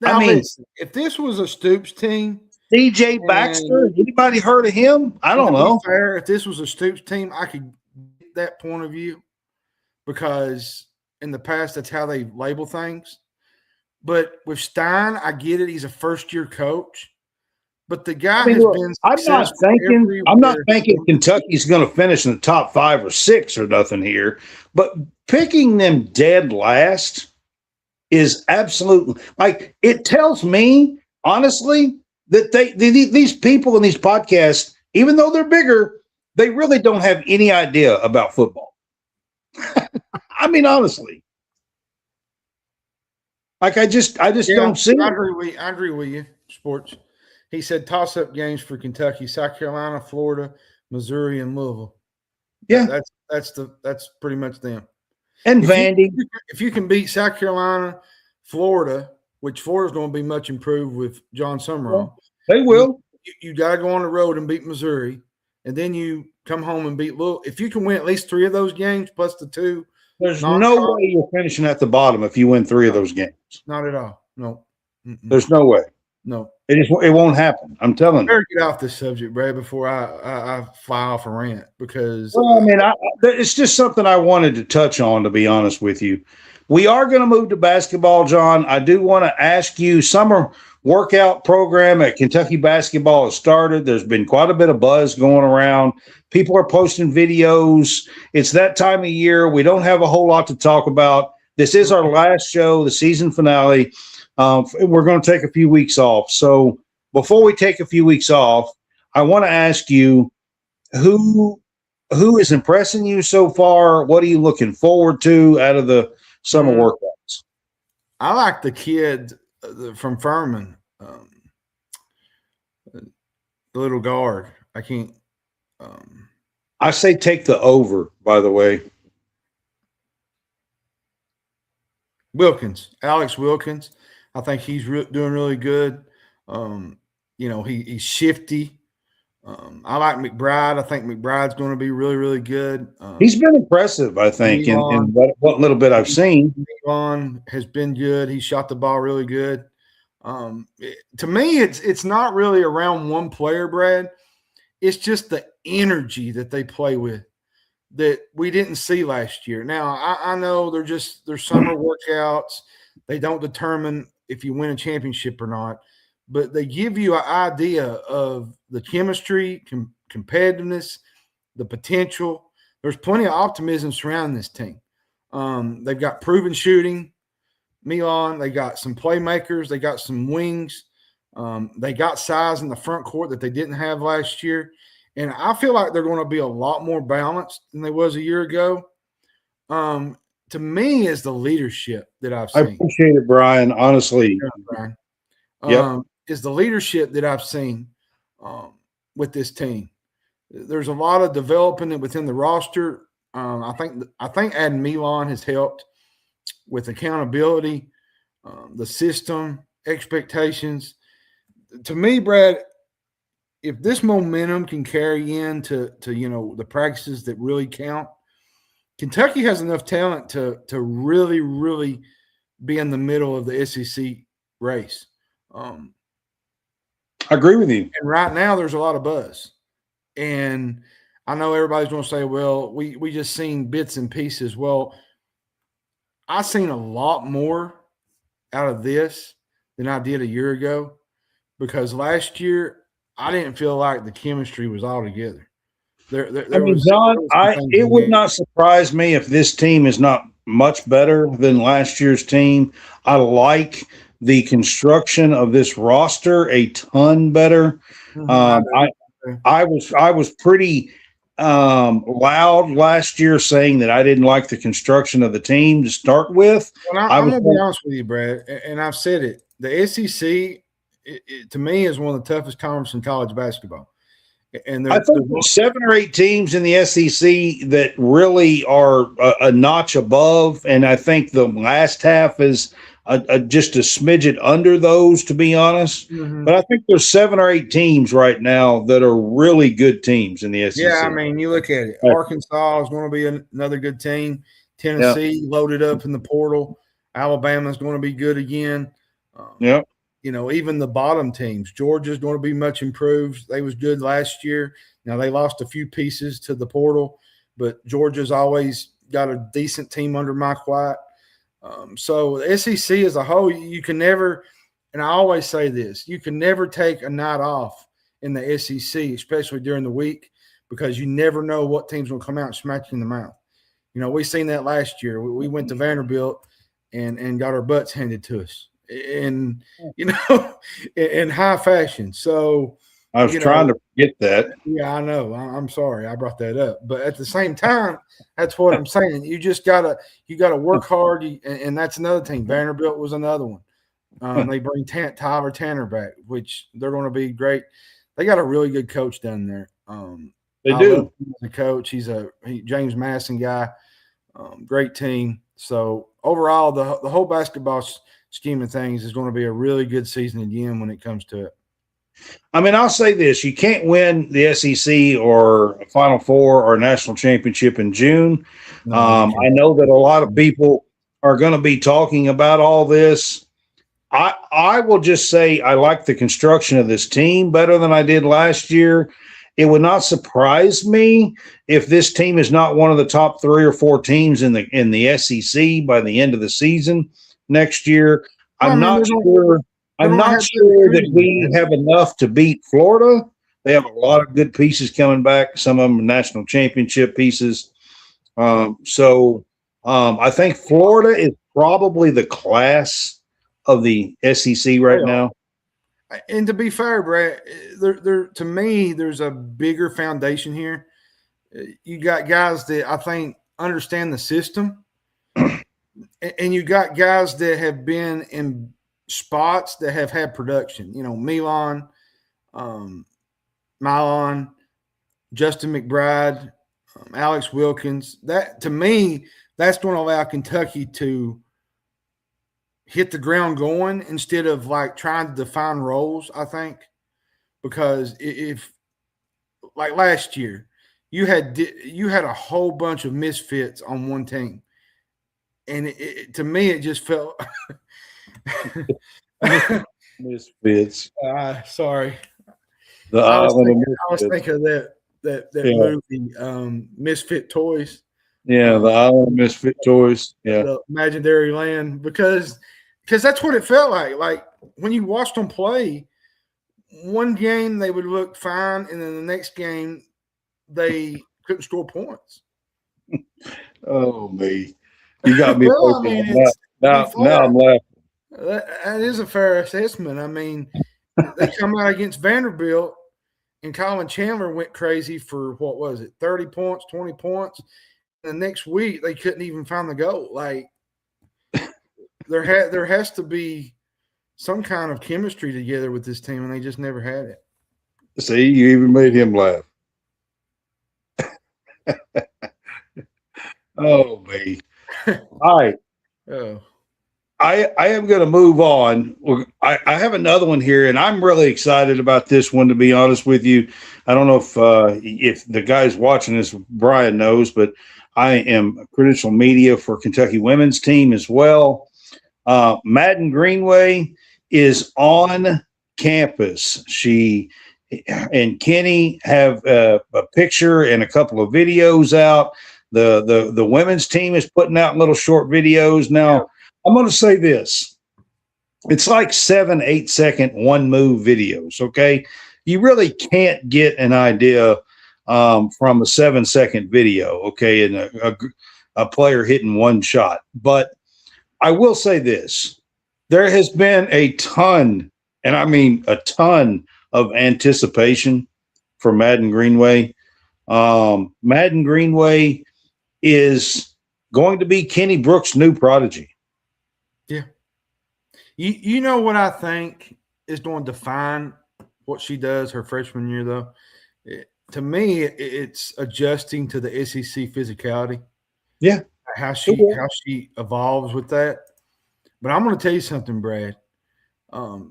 listen, if this was a Stoops team, DJ Baxter, anybody heard of him? I don't know. Fair, if this was a Stoops team, I could get that point of view because in the past, that's how they label things. But with Stein, I get it. He's a first-year coach. But the guy has been successful. I'm not thinking Kentucky's going to finish in the top 5 or 6 or nothing here. But picking them dead last is absolutely like it tells me honestly that these people in these podcasts, even though they're bigger, they really don't have any idea about football. I mean, honestly, like I just don't see. I agree with you. Sports. He said toss-up games for Kentucky, South Carolina, Florida, Missouri, and Louisville. Yeah, that's pretty much them. And Vandy. If you can beat South Carolina, Florida, which Florida's going to be much improved with John Summerall. They will. You got to go on the road and beat Missouri, and then you come home and beat Louisville. If you can win at least 3 of those games plus the 2. There's no way you're finishing at the bottom if you win 3 of those games. Not at all. No. There's no way. No. It won't happen. I'm telling you. Better get off this subject, Brad, before I fly off a rant because. Well, I mean, it's just something I wanted to touch on, to be honest with you. We are going to move to basketball, John. I do want to ask you, summer workout program at Kentucky basketball has started. There's been quite a bit of buzz going around. People are posting videos. It's that time of year. We don't have a whole lot to talk about. This is our last show, the season finale. We're going to take a few weeks off. So before we take a few weeks off, I want to ask you who is impressing you so far? What are you looking forward to out of the summer workouts? I like the kid from Furman, the little guard. I can't. I say take the over, by the way. Alex Wilkins. I think he's doing really good. He's shifty. I like McBride. I think McBride's going to be really, really good. He's been impressive, I think, in what little bit I've seen. Elon has been good. He shot the ball really good. To me, it's not really around one player, Brad. It's just the energy that they play with that we didn't see last year. Now, I know they're summer workouts. They don't determine if you win a championship or not, but they give you an idea of the chemistry, competitiveness, the potential. There's plenty of optimism surrounding this team. They've got proven shooting, Milan. They got some playmakers. They got some wings. They got size in the front court that they didn't have last year. And I feel like they're going to be a lot more balanced than they was a year ago. To me, is the leadership that I've seen. I appreciate it, Brian. Honestly, is the leadership that I've seen with this team. There's a lot of developing within the roster. I think adding Milan has helped with accountability, the system, expectations. To me, Brad, if this momentum can carry into the practices that really count, Kentucky has enough talent to really, really be in the middle of the SEC race. I agree with you. And right now, there's a lot of buzz. And I know everybody's going to say, well, we just seen bits and pieces. Well, I've seen a lot more out of this than I did a year ago because last year I didn't feel like the chemistry was all together. John, it would not surprise me if this team is not much better than last year's team. I like the construction of this roster a ton better. I was pretty loud last year saying that I didn't like the construction of the team to start with. Well, I'm going to be honest with you, Brad, and I've said it. The SEC, to me, is one of the toughest conferences in college basketball. And I think there's 7 or 8 teams in the SEC that really are a notch above, and I think the last half is just a smidget under those, to be honest. Mm-hmm. But I think there's 7 or 8 teams right now that are really good teams in the SEC. Yeah, I mean, you look at it. Arkansas is going to be another good team. Tennessee loaded up in the portal. Alabama's going to be good again. You know, even the bottom teams. Georgia's going to be much improved. They was good last year. Now they lost a few pieces to the portal, but Georgia's always got a decent team under Mike White. So the SEC as a whole, you can never, and I always say this, you can never take a night off in the SEC, especially during the week, because you never know what team's going to come out and smack you in the mouth. You know, we seen that last year. We went to Vanderbilt and got our butts handed to us. In in high fashion. So I was trying to forget that. Yeah, I know. I'm sorry I brought that up, but at the same time, that's what I'm saying. You just gotta work hard, and that's another team. Vanderbilt was another one. They bring Tyler Tanner back, which they're going to be great. They got a really good coach down there. They do. The coach, he's James Madison guy. Great team. So overall, the whole basketball scheme of things is going to be a really good season again when it comes to it. I mean, I'll say this. You can't win the SEC or a Final Four or a national championship in June. I know that a lot of people are going to be talking about all this. I will just say I like the construction of this team better than I did last year. It would not surprise me if this team is not one of the top 3 or 4 teams in the SEC by the end of the season next year. I'm not sure that we have enough to beat Florida. They have a lot of good pieces coming back. Some of them are national championship pieces. So I think Florida is probably the class of the SEC right now. And to be fair, Brett, there to me, there's a bigger foundation here. You got guys that I think understand the system, and you got guys that have been in spots that have had production. You know, Milon, Justin McBride, Alex Wilkins. That to me, that's going to allow Kentucky to hit the ground going instead of like trying to define roles, I think. Because if like last year, you had a whole bunch of misfits on one team. And to me, it just felt misfits. Sorry. I was thinking of that movie, Misfit Toys. Yeah, the Island of Misfit Toys. Yeah. The Imaginary Land. Because that's what it felt like. Like when you watched them play, one game they would look fine, and then the next game they couldn't score points. Oh, me. You got me. Well, I mean, now I'm laughing. That is a fair assessment. I mean, they come out against Vanderbilt, and Colin Chandler went crazy for, 30 points, 20 points. And the next week, they couldn't even find the goal. Like, there has to be some kind of chemistry together with this team, and they just never had it. See, you even made him laugh. Oh, me. All right. Oh. I am going to move on. I have another one here, and I'm really excited about this one, to be honest with you. I don't know if the guys watching this, Brian knows, but I am credential media for Kentucky women's team as well. Maddyn Greenway is on campus. She and Kenny have a picture and a couple of videos out. The women's team is putting out little short videos now. I'm going to say this. It's like 7-8 second one move videos. Okay. You really can't get an idea from a 7-second video. Okay. And a player hitting one shot, but I will say this, there has been a ton, and I mean a ton of anticipation for Maddyn Greenway. Maddyn Greenway is going to be Kenny Brooks' new prodigy. Yeah. You know what I think is going to define what she does her freshman year, though? to me, it's adjusting to the SEC physicality. Yeah, how she evolves with that. But I'm going to tell you something, Brad.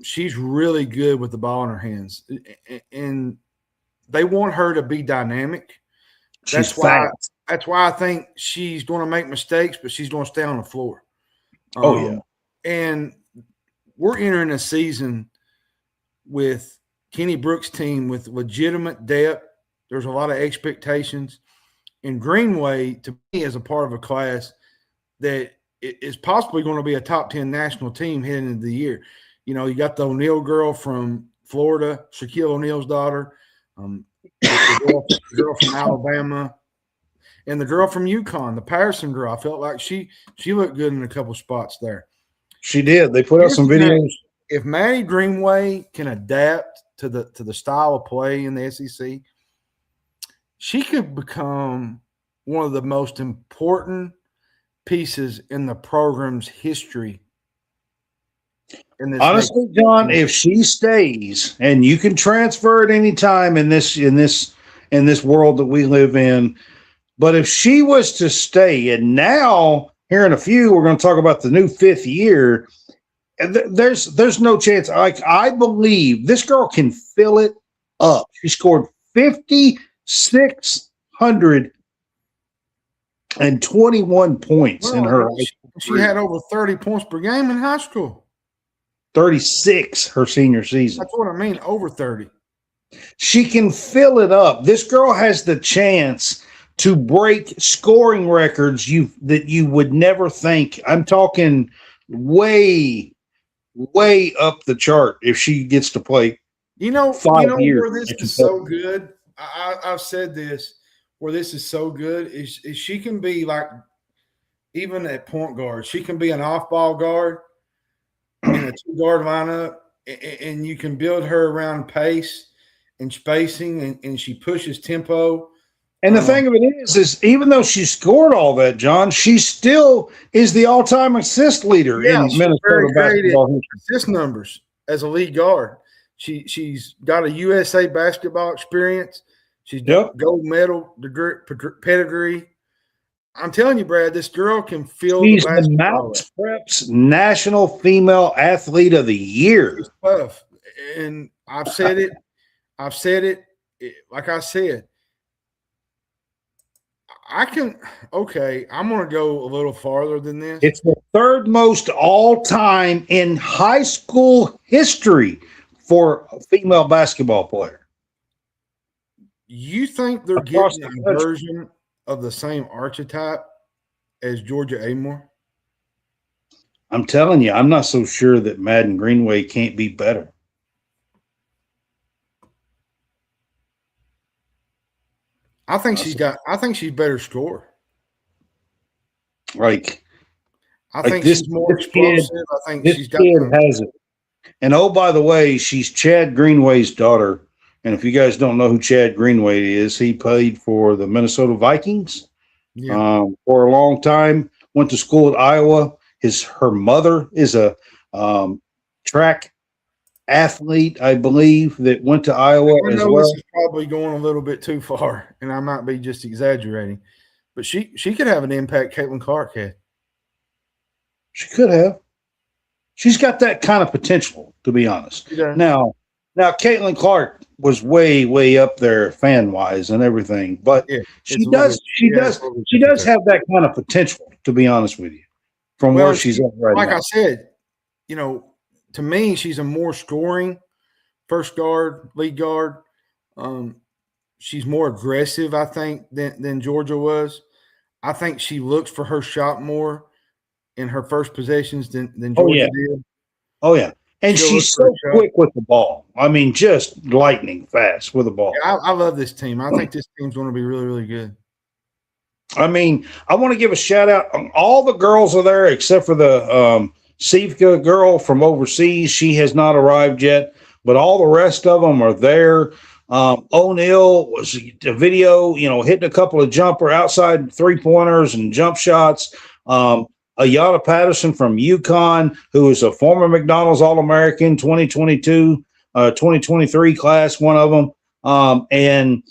She's really good with the ball in her hands, and they want her to be dynamic. She's fast. That's why I think she's going to make mistakes, but she's going to stay on the floor. And we're entering a season with Kenny Brooks' team with legitimate depth. There's a lot of expectations. And Greenway, to me, is a part of a class that is possibly going to be a top 10 national team heading into the year. You know, you got the O'Neal girl from Florida, Shaquille O'Neal's daughter, the girl from Alabama, and the girl from UConn, the Patterson girl. I felt like she looked good in a couple spots there. She did. They put out some videos. If Maddyn Greenway can adapt to the style of play in the SEC, she could become one of the most important pieces in the program's history. Honestly, John, if she stays, and you can transfer at any time in this world that we live in, but if she was to stay, and now here in a few, we're going to talk about the new 5th year. And there's no chance. I believe this girl can fill it up. She scored 5,621 points in her. She had over 30 points per game in high school. 36 her senior season. That's what I mean, over 30. She can fill it up. This girl has the chance to break scoring records that you would never think. I'm talking way up the chart if she gets to play. You know 5 years. Where this is so good? I've said this, where this is so good is she can be like, even at point guard, she can be an off-ball guard in a 2-guard lineup, and you can build her around pace and spacing, and she pushes tempo. And the thing of it is even though she scored all that, John, she still is the all-time assist leader in Minnesota basketball history. Assist numbers as a lead guard. She's got a USA basketball experience. She's got gold medal pedigree. I'm telling you, Brad, this girl can feel the basketball. She's the Mount Prep's National Female Athlete of the Year. It's tough. And I've said it. Like I said, I'm going to go a little farther than this. It's the 3rd most all-time in high school history for a female basketball player. You think they're getting a version of the same archetype as Georgia Amore? I'm telling you, I'm not so sure that Maddyn Greenway can't be better. I think she's better score. I think she's more explosive. I think she's got has it. And oh, by the way, she's Chad Greenway's daughter. And if you guys don't know who Chad Greenway is, he played for the Minnesota Vikings for a long time. Went to school at Iowa. Her mother is a track athlete, I believe, that went to Iowa as well. This is probably going a little bit too far, and I might be just exaggerating, but she could have an impact Caitlin Clark had. She could have. She's got that kind of potential, to be honest. Now, Caitlin Clark was way up there fan wise and everything, but she does have that kind of potential, to be honest with you, from where she's at right now. Like I said, to me, she's a more scoring first guard, lead guard. She's more aggressive, I think, than Georgia was. I think she looks for her shot more in her first possessions than Georgia did. Oh, yeah. And she's so quick with the ball. I mean, just lightning fast with the ball. Yeah, I love this team. I think this team's going to be really, really good. I mean, I want to give a shout out. All the girls are there except for the Sivka girl from overseas. She has not arrived yet, but all the rest of them are there. O'Neal was a video, hitting a couple of outside 3-pointers and jump shots. Ayanna Patterson from UConn, who is a former McDonald's All-American 2022, 2023 class, one of them. And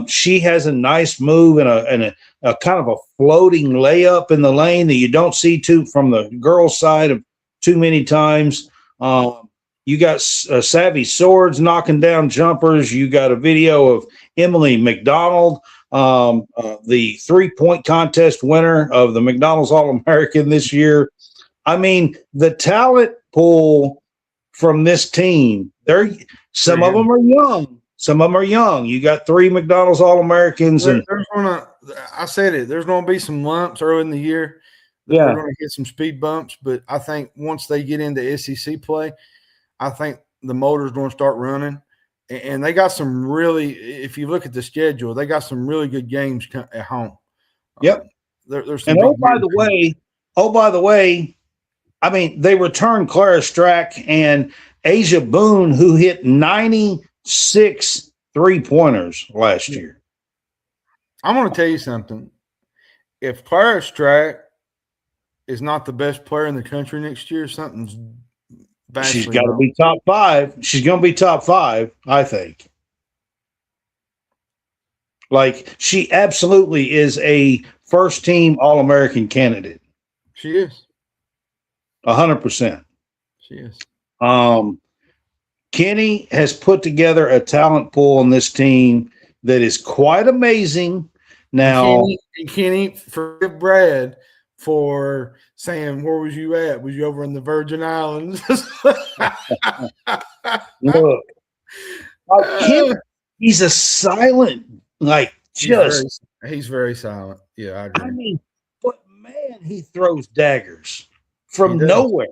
She has a nice move and a kind of a floating layup in the lane that you don't see from the girls' side of too many times. You got Savvy Swords knocking down jumpers. You got a video of Emily McDonald, the 3-point contest winner of the McDonald's All-American this year. I mean, the talent pool from this team, some of them are young. Some of them are young. You got 3 McDonald's All-Americans. I said it. There's going to be some lumps early in the year. They're going to get some speed bumps. But I think once they get into SEC play, I think the motor's going to start running. And they got some really – if you look at the schedule, they got some really good games at home. Yep. There's some by the way, I mean, they returned Clara Strack and Asia Boone, who hit 96 3-pointers last year. I'm going to tell you something. If Clara Strack is not the best player in the country next year, something's she's got to be top 5. She's going to be top 5, I think. Like, she absolutely is a first-team All-American candidate. She is. 100%. She is. Kenny has put together a talent pool on this team that is quite amazing. Now, Kenny, forgive Brad for saying, "Where was you at? Was you over in the Virgin Islands?" Look, Kenny, he's a silent, he's very silent. Yeah, I agree. I mean, but man, he throws daggers from nowhere.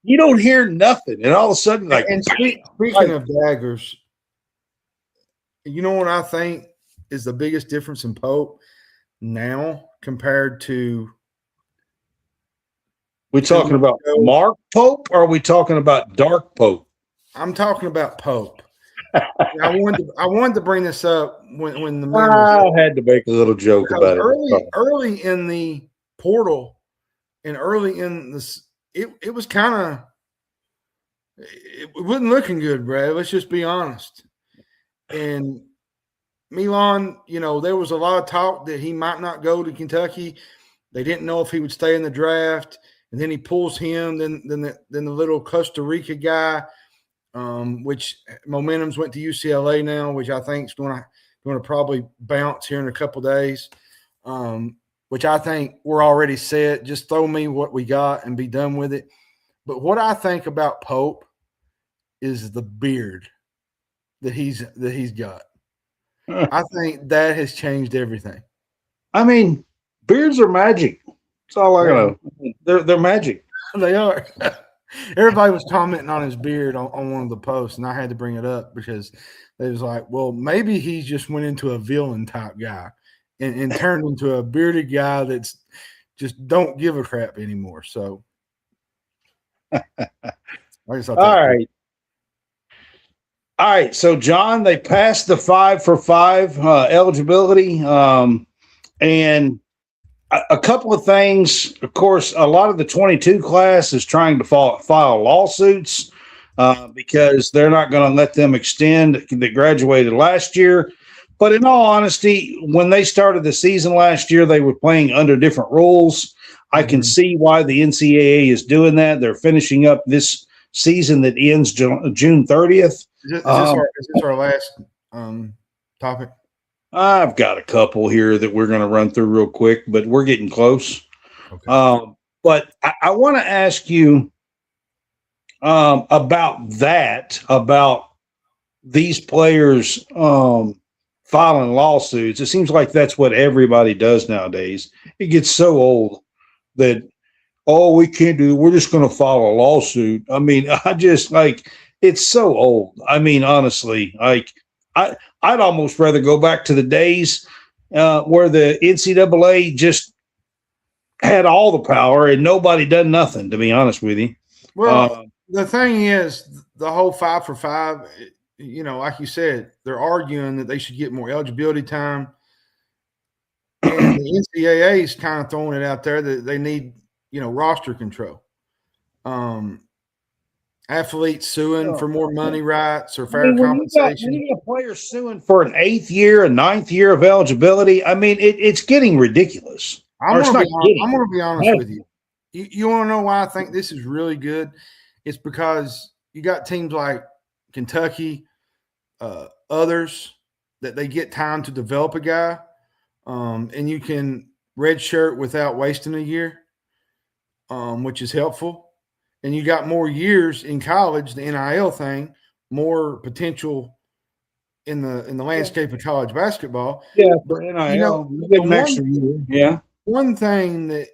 You don't hear nothing, and all of a sudden, speaking of daggers, you know what I think is the biggest difference in Pope now compared to? We talking about Mark Pope, or are we talking about Dark Pope? I'm talking about Pope. I wanted to bring this up when the man I had to make a little joke about it. Early in the portal and early in this. It was kind of – it wasn't looking good, Brad. Let's just be honest. And Milan, there was a lot of talk that he might not go to Kentucky. They didn't know if he would stay in the draft. And then he pulls him, then the little Costa Rica guy, which Momentum's went to UCLA now, which I think is going to probably bounce here in a couple of days. Which I think we're already set. Just throw me what we got and be done with it. But what I think about Pope is the beard that he's got. I think that has changed everything. I mean, beards are magic. That's all I know. They're magic. They are. Everybody was commenting on his beard on one of the posts, and I had to bring it up because they was like, well, maybe he just went into a villain type guy. And turned into a bearded guy that's just don't give a crap anymore. So, all right. So, John, they passed the 5 for 5 eligibility, and a couple of things. Of course, a lot of the 22 class is trying to file lawsuits because they're not going to let them extend that graduated last year. But in all honesty, when they started the season last year, they were playing under different rules. I can see why the NCAA is doing that. They're finishing up this season that ends June 30th. Is this our last topic? I've got a couple here that we're going to run through real quick, but we're getting close. Okay. But I want to ask you about these players filing lawsuits. It seems like that's what everybody does nowadays. It gets so old that, we can't do it. We're just going to file a lawsuit. I mean, it's so old. I mean, honestly, I'd almost rather go back to the days where the NCAA just had all the power and nobody done nothing, to be honest with you. Well, the thing is, the whole 5 for 5, like you said, they're arguing that they should get more eligibility time. And the NCAA is kind of throwing it out there that they need, roster control. athletes suing for more money rights or I fair mean, compensation. when you got players suing for an 8th year, a 9th year of eligibility, I mean, it's getting ridiculous. I'm Or it's going not getting. to be honest with you. You want to know why I think this is really good? It's because you got teams like Kentucky, others that they get time to develop a guy, and you can redshirt without wasting a year, which is helpful. And you got more years in college, the NIL thing, more potential in the landscape of college basketball. Yeah, for NIL, you know, one thing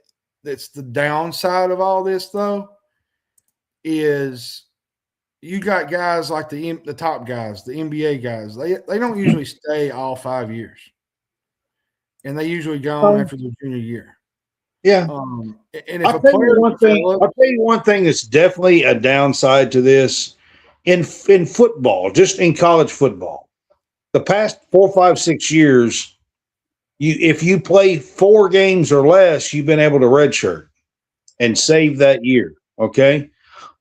that's the downside of all this though is you got guys like the top guys, the NBA guys. They don't usually stay all 5 years, and they usually go after their junior year. Yeah. And if I'll tell you one thing that's definitely a downside to this in football, just in college football. The past 4, 5, 6 years, if you play 4 games or less, you've been able to redshirt and save that year. Okay.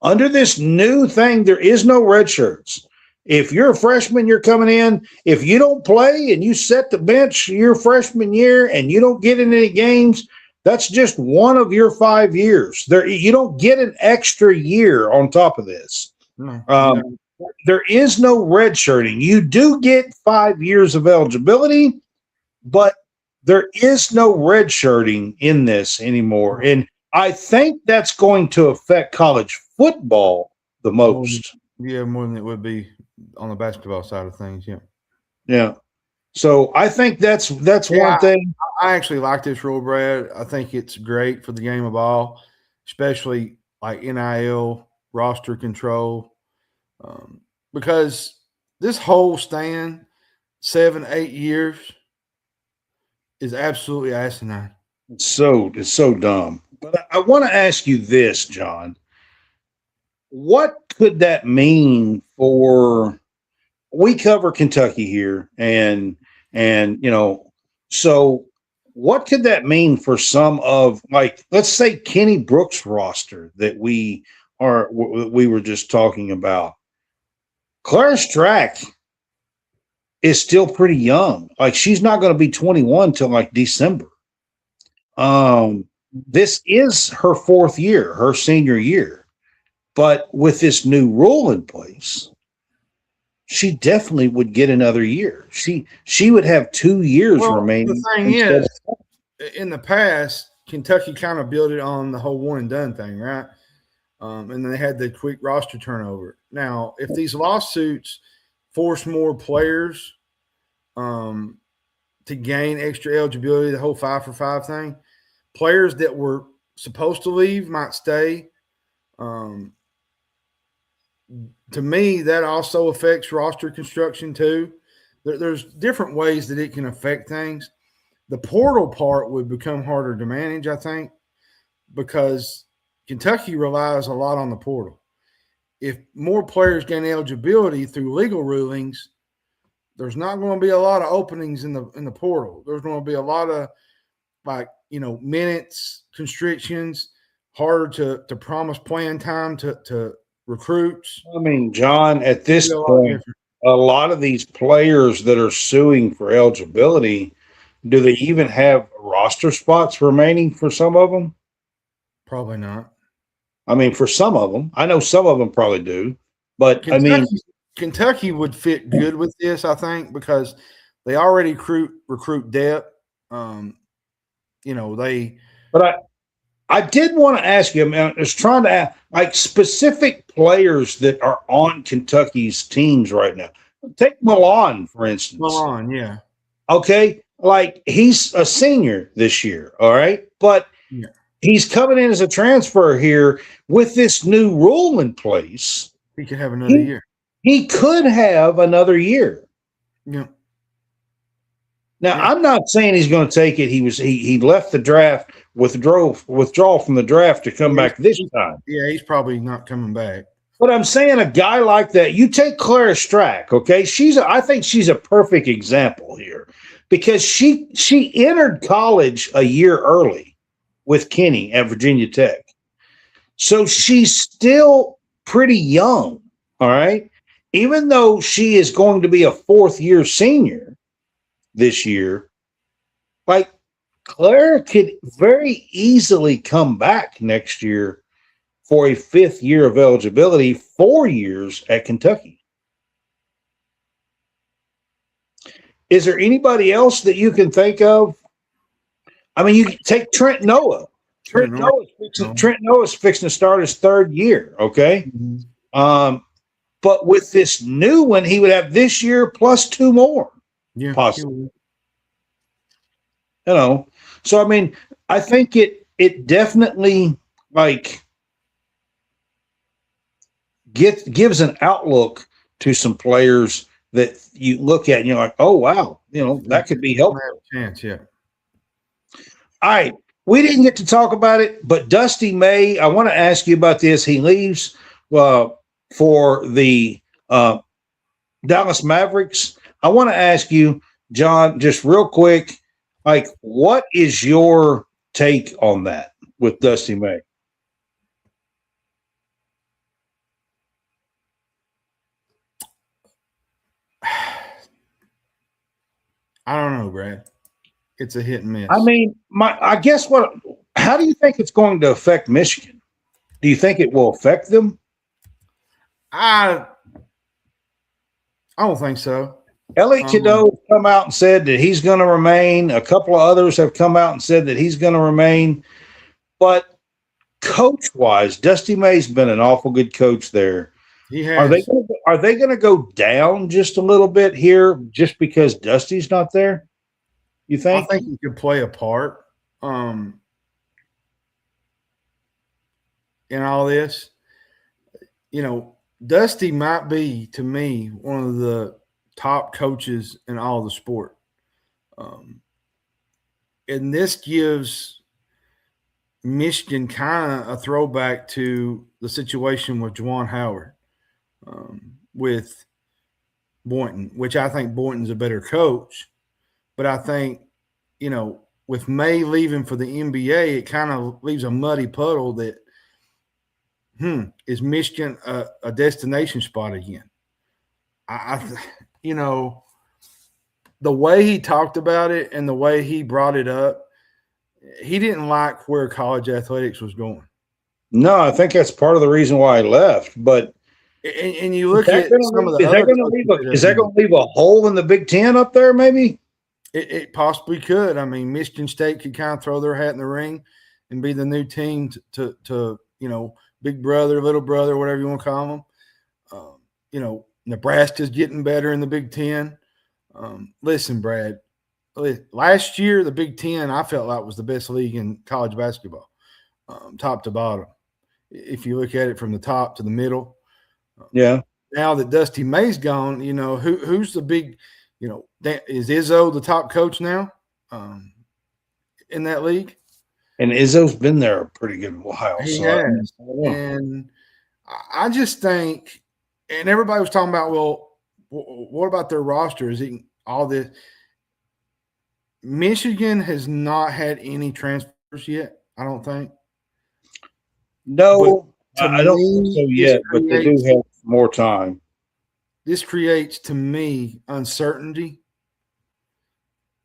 Under this new thing, there is no redshirts. If you're a freshman, you're coming in. If you don't play and you set the bench your freshman year and you don't get in any games, that's just one of your 5 years. You don't get an extra year on top of this. There is no redshirting. You do get 5 years of eligibility, but there is no redshirting in this anymore. And I think that's going to affect college football the most. More than it would be on the basketball side of things. Yeah. So I think that's one thing. I actually like this rule, Brad. I think it's great for the game of ball, especially like NIL, roster control, because this whole stand 7, 8 years is absolutely asinine. It's so dumb. But I want to ask you this, John. What could that mean for? We cover Kentucky here, and so what could that mean for some of, like, let's say Kenny Brooks' roster that we were just talking about? Clara Strack is still pretty young. Like, she's not going to be 21 till like December. This is her 4th year, her senior year. But with this new rule in place, she definitely would get another year. She would have 2 years remaining. The thing is, in the past, Kentucky kind of built it on the whole one and done thing, right? And then they had the quick roster turnover. Now, if these lawsuits force more players to gain extra eligibility, the whole 5 for 5 thing, players that were supposed to leave might stay. To me, that also affects roster construction too. There's different ways that it can affect things. The portal part would become harder to manage, I think, because Kentucky relies a lot on the portal. If more players gain eligibility through legal rulings, there's not going to be a lot of openings in the portal. There's going to be a lot of minutes, constrictions, harder to promise playing time to recruits. I mean, John, at this point, a lot of these players that are suing for eligibility, do they even have roster spots remaining for some of them? Probably not. I mean, for some of them, I know some of them probably do, but Kentucky would fit good with this, I think, because they already recruit depth. But I did want to ask you, I was trying to ask, like, specific players that are on Kentucky's teams right now. Take Milan, for instance. Milan, yeah. Okay, like, he's a senior this year, all right? But he's coming in as a transfer here with this new rule in place. He could have another year. He could have another year. Yeah. Now, I'm not saying he's going to take it. He left the draft, withdraw from the draft to come back this time. Yeah, he's probably not coming back. But I'm saying a guy like that, you take Clara Strack, okay? I think she's a perfect example here because she entered college a year early with Kenny at Virginia Tech. So she's still pretty young. All right. Even though she is going to be a 4th-year senior this year, like Claire could very easily come back next year for a 5th year of eligibility, 4 years at Kentucky. Is there anybody else that you can think of? I mean, you can take Trent Noah. Trent Noah's fixing to start his 3rd year, okay? Mm-hmm. But with this new one, he would have this year plus 2 more. Yeah, possibly. You know, so I mean, I think it definitely like gives an outlook to some players that you look at and you're like, oh wow, you know, that could be helpful. Chance, yeah. All right. We didn't get to talk about it, but Dusty May, I want to ask you about this. He leaves for the Dallas Mavericks. I want to ask you, John, just real quick, like, what is your take on that with Dusty May? I don't know, Brad. It's a hit and miss. I mean, how do you think it's going to affect Michigan? Do you think it will affect them? I don't think so. Ellie Cadeau come out and said that he's going to remain. A couple of others have come out and said that he's going to remain. But coach-wise, Dusty May's been an awful good coach there. He has. Are they going to go down just a little bit here just because Dusty's not there? You think? I think he could play a part in all this. You know, Dusty might be, to me, one of the top coaches in all the sport. And this gives Michigan kind of a throwback to the situation with Juwan Howard with Boynton, which I think Boynton's a better coach. But I think, you know, with May leaving for the NBA, it kind of leaves a muddy puddle that, is Michigan a destination spot again? You know, the way he talked about it and the way he brought it up, he didn't like where college athletics was going. No, I think that's part of the reason why I left. But and you look at some of the other – is that going to leave a hole in the Big Ten up there maybe? It possibly could. I mean, Michigan State could kind of throw their hat in the ring and be the new team to you know, big brother, little brother, whatever you want to call them. You know, Nebraska's getting better in the Big Ten. Listen, Brad, last year the Big Ten I felt like was the best league in college basketball, top to bottom. If you look at it from the top to the middle. Yeah. Now that Dusty May's gone, you know, who's the big – you know, is Izzo the top coach now in that league? And Izzo's been there a pretty good while. He has. And I just think, and everybody was talking about, well, what about their roster? Is it all this? Michigan has not had any transfers yet, I don't think. No, I don't think so yet, but they do have more time. This creates, to me, uncertainty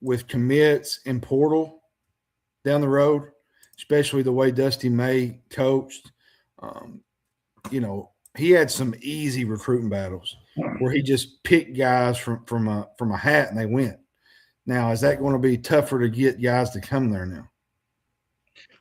with commits and portal down the road, especially the way Dusty May coached. You know, he had some easy recruiting battles where he just picked guys from a hat and they went. Now, is that going to be tougher to get guys to come there now?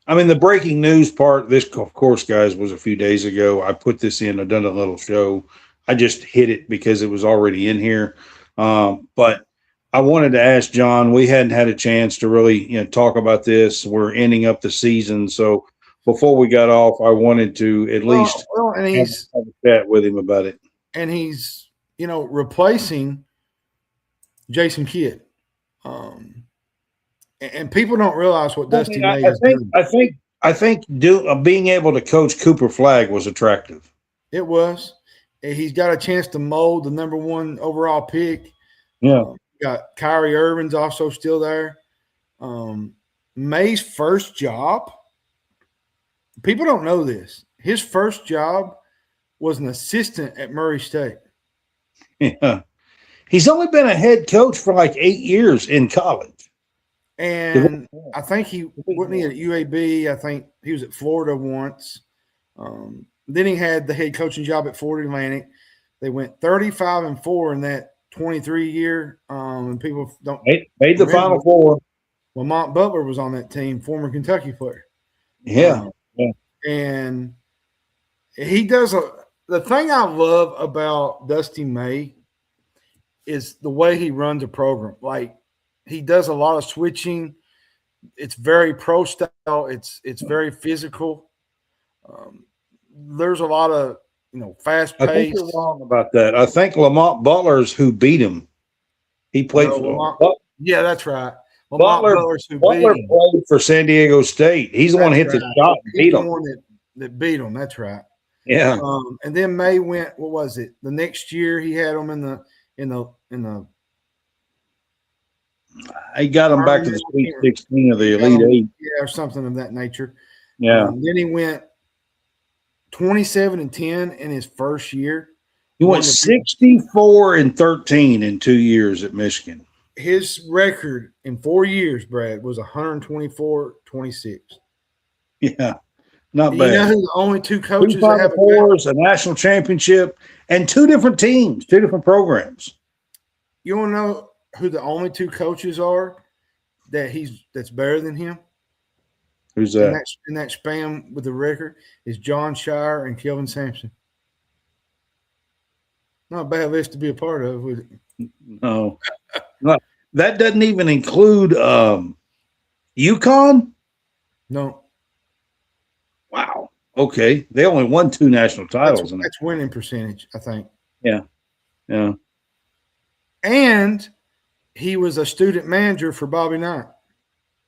I mean, the breaking news part, this, of course, guys, was a few days ago. I put this in. I've done a little show. I just hit it because it was already in here. But I wanted to ask John, we hadn't had a chance to really, talk about this. We're ending up the season. So before we got off, I wanted to at least have a chat with him about it. And he's, replacing Jason Kidd. And people don't realize what Dusty May has done. I think being able to coach Cooper Flagg was attractive. It was. He's got a chance to mold the number 1 overall pick. Yeah. Got Kyrie Irving's also still there. May's first job, people don't know this. His first job was an assistant at Murray State. Yeah. He's only been a head coach for like 8 years in college. And I think he wasn't he at UAB. I think he was at Florida once. Then he had the head coaching job at Florida Atlantic. They went 35-4 in that 23 year. And people don't made the Final Four. Lamont Butler was on that team, former Kentucky player. Yeah. And he does the thing I love about Dusty May is the way he runs a program. Like, he does a lot of switching. It's very pro style. It's very physical. There's a lot of fast pace. I think you're wrong about that. I think Lamont Butler's who beat him. He played for Lamont. Yeah, that's right. Butler played for San Diego State. He's the one who hit the shot and beat him. The one that beat him. That's right. Yeah. And then May went. What was it? The next year he had him in the. He got him back to the Sweet 16 of the Elite Eight. Yeah, or something of that nature. Yeah. Then he went 27-10 in his first year. He went 64-13 in 2 years at Michigan. His record in 4 years, Brad, was 124-26. Yeah, not bad. You know who the only two coaches that have a national championship, and 2 different teams, 2 different programs. You want to know who the only 2 coaches are that's better than him? Who's that? In that span with the record is John Shire and Kelvin Sampson. Not a bad list to be a part of, would it? No. That doesn't even include UConn? No. Wow. Okay. They only won 2 national titles. That's winning percentage, I think. Yeah. Yeah. And he was a student manager for Bobby Knight.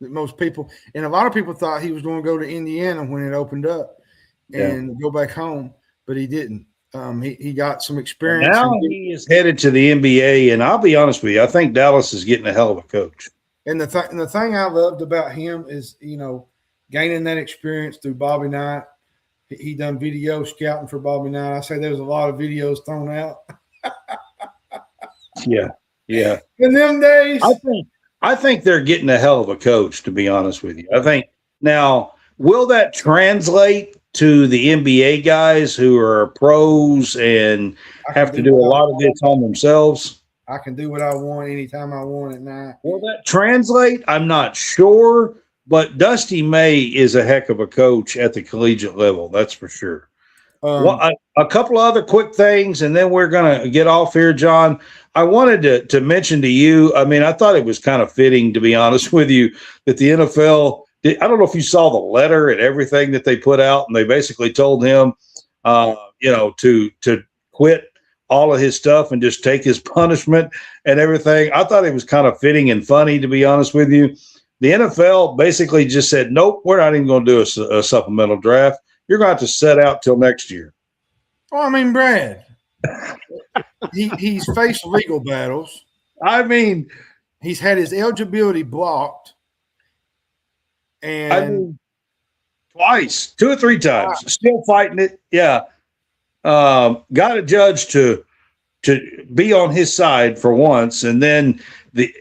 That most people, and a lot of people thought he was going to go to Indiana when it opened up and go back home, but he didn't. He got some experience. Now he is headed to the NBA, and I'll be honest with you, I think Dallas is getting a hell of a coach. And the thing I loved about him is, gaining that experience through Bobby Knight. He done video scouting for Bobby Knight. I say there's a lot of videos thrown out. Yeah. In them days, I think they're getting a hell of a coach, to be honest with you. I think now, will that translate to the NBA guys who are pros and have to do a lot of this on themselves? I can do what I want anytime I want at night. Will that translate? I'm not sure, but Dusty May is a heck of a coach at the collegiate level. That's for sure. A couple of other quick things, and then we're going to get off here, John. I wanted to mention to you, I thought it was kind of fitting, to be honest with you, that the NFL – I don't know if you saw the letter and everything that they put out, and they basically told him, to quit all of his stuff and just take his punishment and everything. I thought it was kind of fitting and funny, to be honest with you. The NFL basically just said, nope, we're not even going to do a supplemental draft. You're going to have to set out till next year. Well, Brad, he's faced legal battles. He's had his eligibility blocked. And twice, 2 or 3 times, still fighting it. Yeah. Got a judge to be on his side for once. And then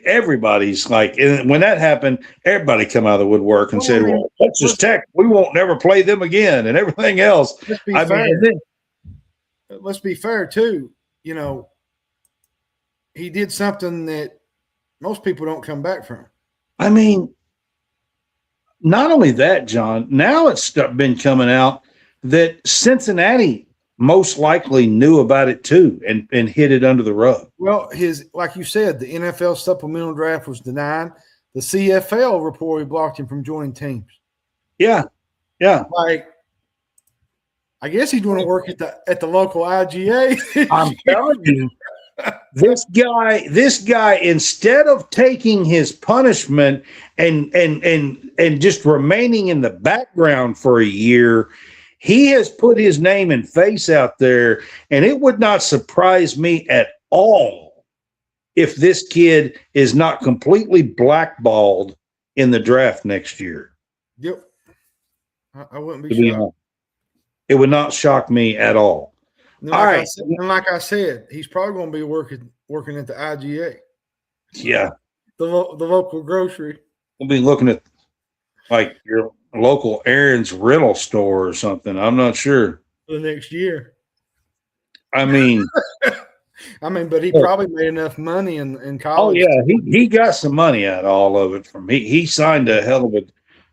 everybody's like, and when that happened, everybody come out of the woodwork and said, well, Texas Tech, we won't never play them again and everything else. Let's be fair. Let's be fair too. He did something that most people don't come back from. Not only that, John, now it's been coming out that Cincinnati most likely knew about it too and hid it under the rug. Well, like you said, the NFL supplemental draft was denied. The CFL reportedly blocked him from joining teams. Yeah. Like, I guess he's going to work at the local IGA. I'm telling you, this guy, instead of taking his punishment and just remaining in the background for a year, he has put his name and face out there, and it would not surprise me at all if this kid is not completely blackballed in the draft next year. Yep. I wouldn't be shocked. It would not shock me at all. And All right. like I said, he's probably going to be working at the IGA. Yeah. The local grocery. We'll be looking at like your local Aaron's rental store or something. I'm not sure. For the next year. I mean, but he probably made enough money in college. Oh yeah, he got some money out of all of it from he signed a hell of a,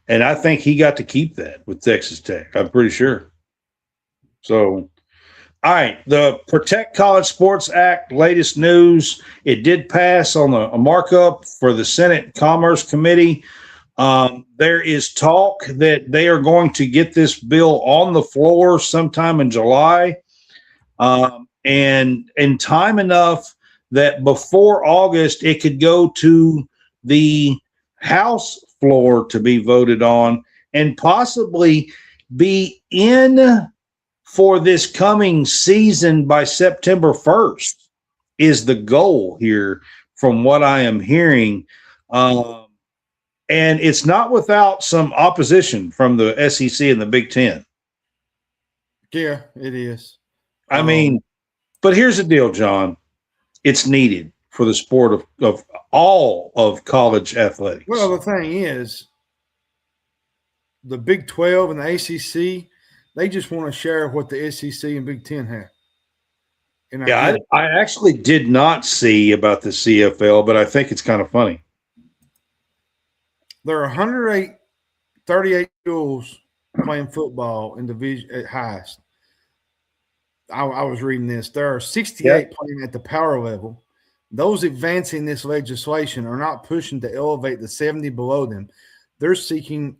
and I think he got to keep that with Texas Tech. I'm pretty sure. So, all right, the Protect College Sports Act latest news. It did pass on a markup for the Senate Commerce Committee. There is talk that they are going to get this bill on the floor sometime in July, and in time enough that before August it could go to the House floor to be voted on and possibly be in for this coming season by September 1st is the goal here from what I am hearing. And it's not without some opposition from the SEC and the Big Ten. Yeah, it is. I mean, but here's the deal, John. It's needed for the sport of all of college athletics. Well, the thing is, the Big 12 and the ACC, they just want to share what the SEC and Big 10 have. And yeah, I actually did not see about the CFL, but I think it's kind of funny. There are 38 schools playing football in division at highest. I was reading this. There are 68 playing at the power level. Those advancing this legislation are not pushing to elevate the 70 below them. They're seeking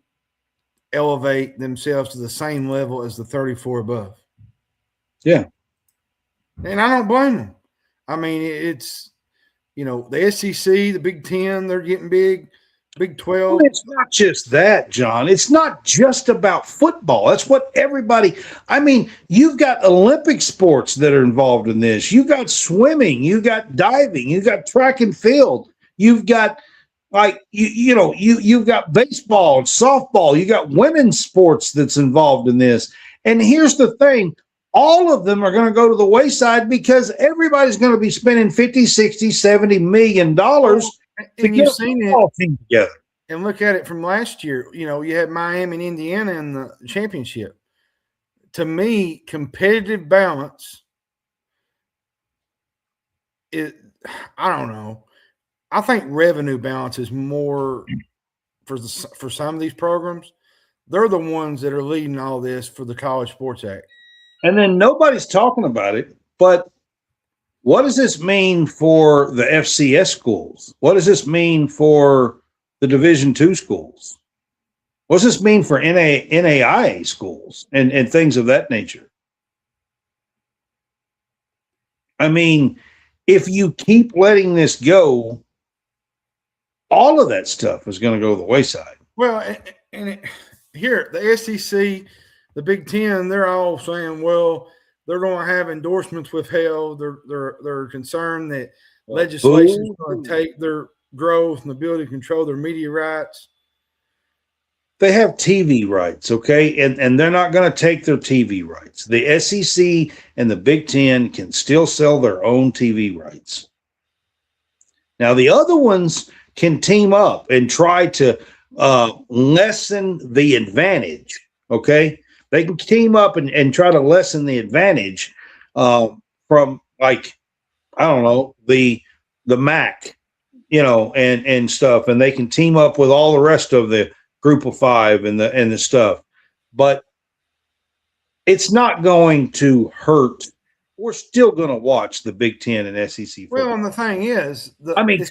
elevate themselves to the same level as the 34 above. Yeah. And I don't blame them. I mean, it's, the SEC, the Big 10, they're getting big. Big 12. Well, it's not just that, John. It's not just about football. That's what everybody – I mean, you've got Olympic sports that are involved in this. You've got swimming. You've got diving. You've got track and field. You've got you've got baseball and softball. You got women's sports that's involved in this. And here's the thing. All of them are going to go to the wayside because everybody's going to be spending $50, $60, $70 million and you've seen it together. And look at it from last year. You had Miami and Indiana in the championship. To me, competitive balance I don't know. I think revenue balance is more for some of these programs. They're the ones that are leading all this for the College Sports Act. And then nobody's talking about it, but what does this mean for the FCS schools? What does this mean for the Division II schools? What does this mean for NAIA schools and things of that nature? I mean, if you keep letting this go, all of that stuff is going to go to the wayside. Well, here, the SEC, the Big Ten, they're all saying, well, they're going to have endorsements withheld. They're concerned that legislation is going to take their growth and ability to control their media rights. They have TV rights, okay? And they're not going to take their TV rights. The SEC and the Big Ten can still sell their own TV rights. Now, the other ones can team up and try to lessen the advantage, okay? They can team up and try to lessen the advantage from, like, I don't know, the MAC, and stuff. And they can team up with all the rest of the Group of Five and the stuff. But it's not going to hurt. We're still going to watch the Big Ten and SEC football. Well, and the thing is, it's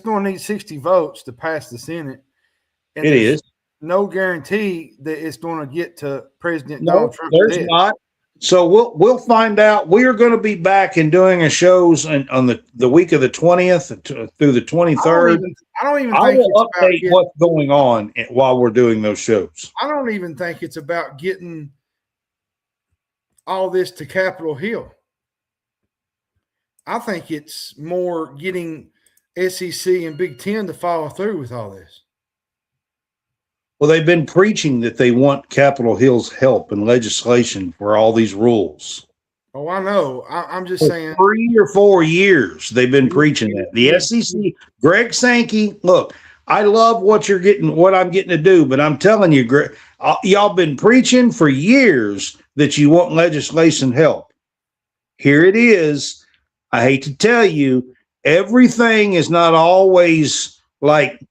going to need 60 votes to pass the Senate. And it is. No guarantee that it's going to get to President Donald Trump. There's not. So we'll find out. We are going to be back and doing a shows on the week of the 20th through the 23rd. I don't even I think will update what's going on while we're doing those shows. I don't even think it's about getting all this to Capitol Hill. I think it's more getting SEC and Big Ten to follow through with all this. Well, they've been preaching that they want Capitol Hill's help and legislation for all these rules. Oh, I know. I'm just For saying. 3 or 4 years, they've been preaching that. The SEC, Greg Sankey, look, I love what I'm getting to do, but I'm telling you, Greg, y'all been preaching for years that you want legislation help. Here it is. I hate to tell you, everything is not always like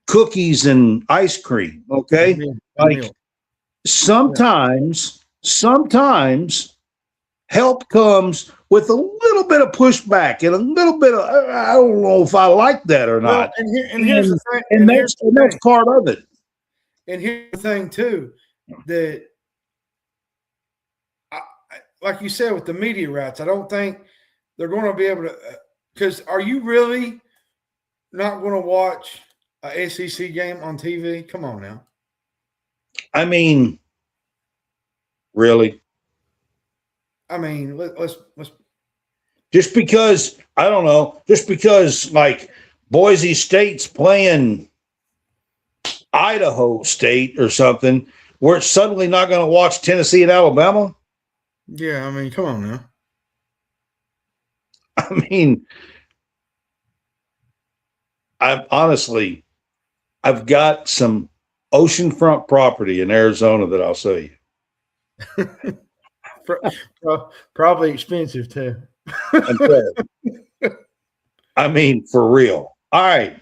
cookies and ice cream. Okay. Like sometimes help comes with a little bit of pushback and a little bit of, I don't know if I like that or not. And here's the thing. And that's part of it. And here's the thing too, that like you said, with the media rights, I don't think they're going to be able to, because are you really not going to watch a SEC game on TV? Come on now. I mean, really? I mean, let's just because, I don't know, just because like Boise State's playing Idaho State or something, we're suddenly not going to watch Tennessee and Alabama? Yeah, I mean, come on now. I mean, I've got some oceanfront property in Arizona that I'll sell you. Probably expensive too. I mean, for real. All right.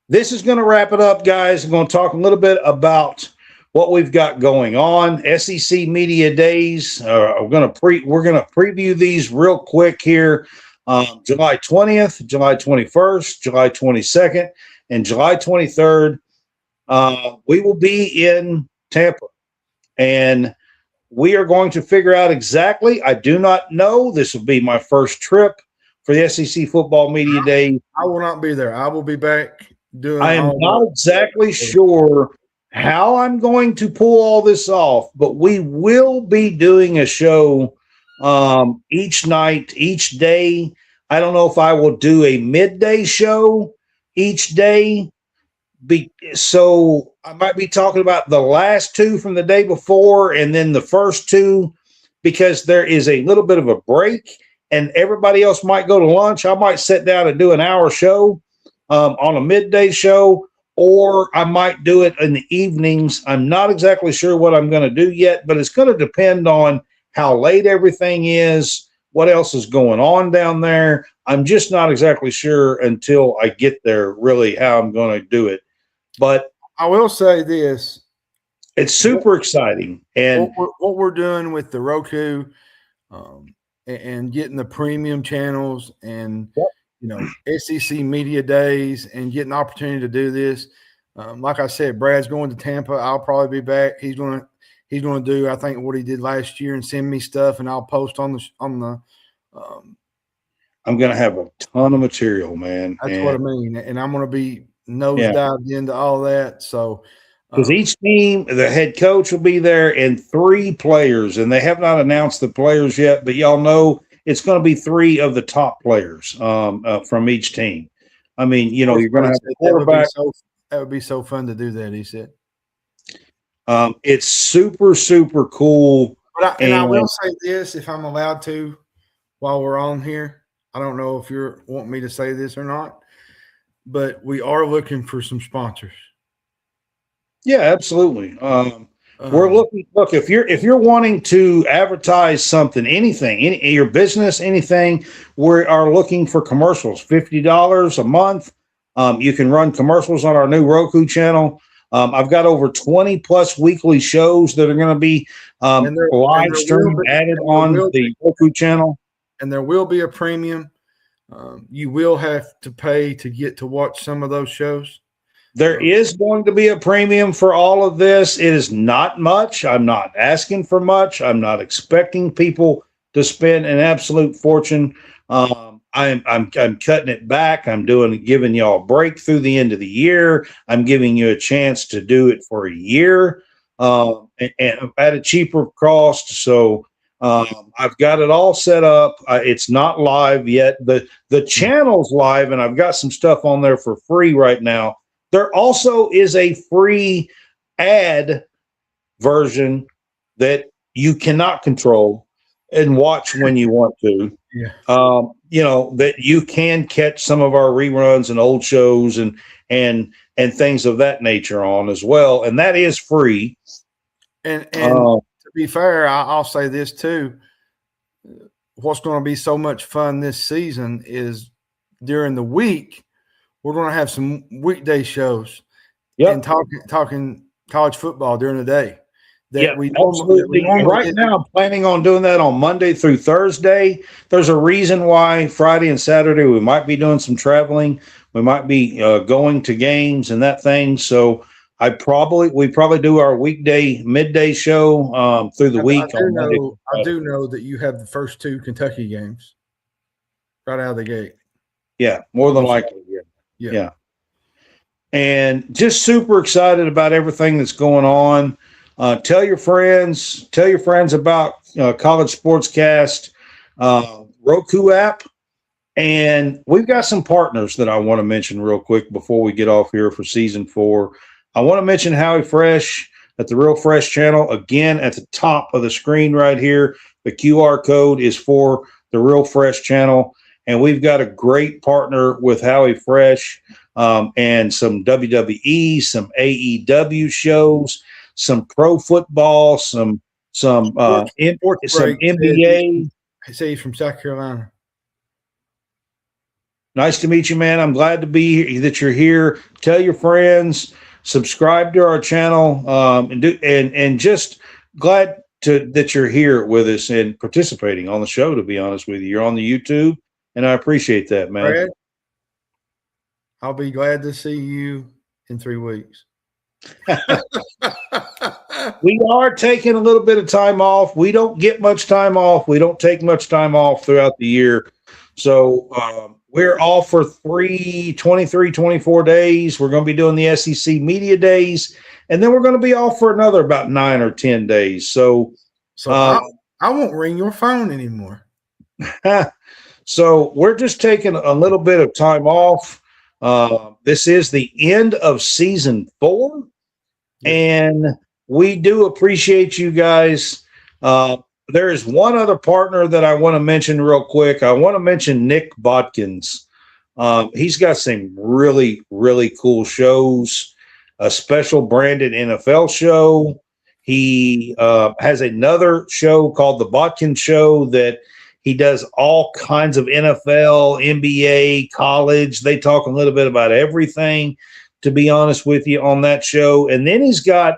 This is going to wrap it up, guys. I'm going to talk a little bit about what we've got going on. SEC Media Days. We're going to preview these real quick here. July 20th, July 21st, July 22nd, and July 23rd. We will be in Tampa, and we are going to figure out exactly. I do not know. This will be my first trip for the SEC Football Media Day. I will not be there. I will be back doing. I am not exactly sure how I'm going to pull all this off, but we will be doing a show each night, each day. I don't know if I will do a midday show each day. So I might be talking about the last two from the day before and then the first two, because there is a little bit of a break and everybody else might go to lunch. I might sit down and do an hour show on a midday show, or I might do it in the evenings. I'm not exactly sure what I'm going to do yet, but it's going to depend on how late everything is, what else is going on down there. I'm just not exactly sure until I get there really how I'm going to do it. But I will say this. It's super exciting. And what we're doing with the Roku and getting the premium channels and, SEC Media Days and getting the opportunity to do this. Like I said, Brad's going to Tampa. I'll probably be back. He's going to do, I think, what he did last year and send me stuff, and I'll post on the. I'm going to have a ton of material, man. That's what I mean, and I'm going to be nosedived into all that. So, because each team, the head coach will be there and 3 players, and they have not announced the players yet, but y'all know it's going to be 3 of the top players from each team. I mean, you're going to have a quarterback. That would be so fun to do that, he said. It's super, super cool. But I will say this, if I'm allowed to, while we're on here. I don't know if you want me to say this or not, but we are looking for some sponsors. Yeah, absolutely. We're looking. Look, if you're wanting to advertise something, anything, your business, anything, we are looking for commercials. $50 a month. You can run commercials on our new Roku channel. I've got over 20 plus weekly shows that are going to be live streamed added on the Roku channel. And there will be a premium. You will have to pay to get to watch some of those shows. There is going to be a premium for all of this. It is not much. I'm not asking for much. I'm not expecting people to spend an absolute fortune. I'm cutting it back. I'm giving y'all a break through the end of the year. I'm giving you a chance to do it for a year and at a cheaper cost. So I've got it all set up. It's not live yet. The channel's live, and I've got some stuff on there for free right now. There also is a free ad version that you cannot control. and watch when you want to. Yeah. That you can catch some of our reruns and old shows and things of that nature on as well. And that is free. And to be fair, I'll say this too. What's going to be so much fun this season is during the week, we're going to have some weekday shows and talking college football during the day. Absolutely. Right now, I'm planning on doing that on Monday through Thursday. There's a reason why Friday and Saturday we might be doing some traveling. We might be going to games and that thing. So we probably do our weekday midday show through the week. I do know that you have the first 2 Kentucky games right out of the gate. Yeah, more than likely. Yeah. And just super excited about everything that's going on. Tell your friends about College SportsCast Roku app. And we've got some partners that I want to mention real quick before we get off here for season 4. I want to mention Howie Fresh at the Real Fresh channel. Again, at the top of the screen right here, the QR code is for the Real Fresh channel. And we've got a great partner with Howie Fresh and some WWE, some AEW shows, some pro football, some NBA. I say he's from South Carolina. Nice to meet you, man. I'm glad to be that you're here. Tell your friends, subscribe to our channel, and just glad that you're here with us and participating on the show. To be honest with you, you're on the YouTube, and I appreciate that, man. Brad, I'll be glad to see you in 3 weeks. We are taking a little bit of time off. We don't get much time off. We don't take much time off throughout the year. So we're off for 24 days. We're going to be doing the SEC Media Days, and then we're going to be off for another about 9 or 10 days. So I won't ring your phone anymore. So we're just taking a little bit of time off. This is the end of season 4, and we do appreciate you guys. There is one other partner that I want to mention real quick. I want to mention Nick Bodkins. He's got some really, really cool shows, a special branded NFL show. He has another show called The Bodkins Show that he does all kinds of NFL, NBA, college. They talk a little bit about everything, to be honest with you, on that show. And then he's got,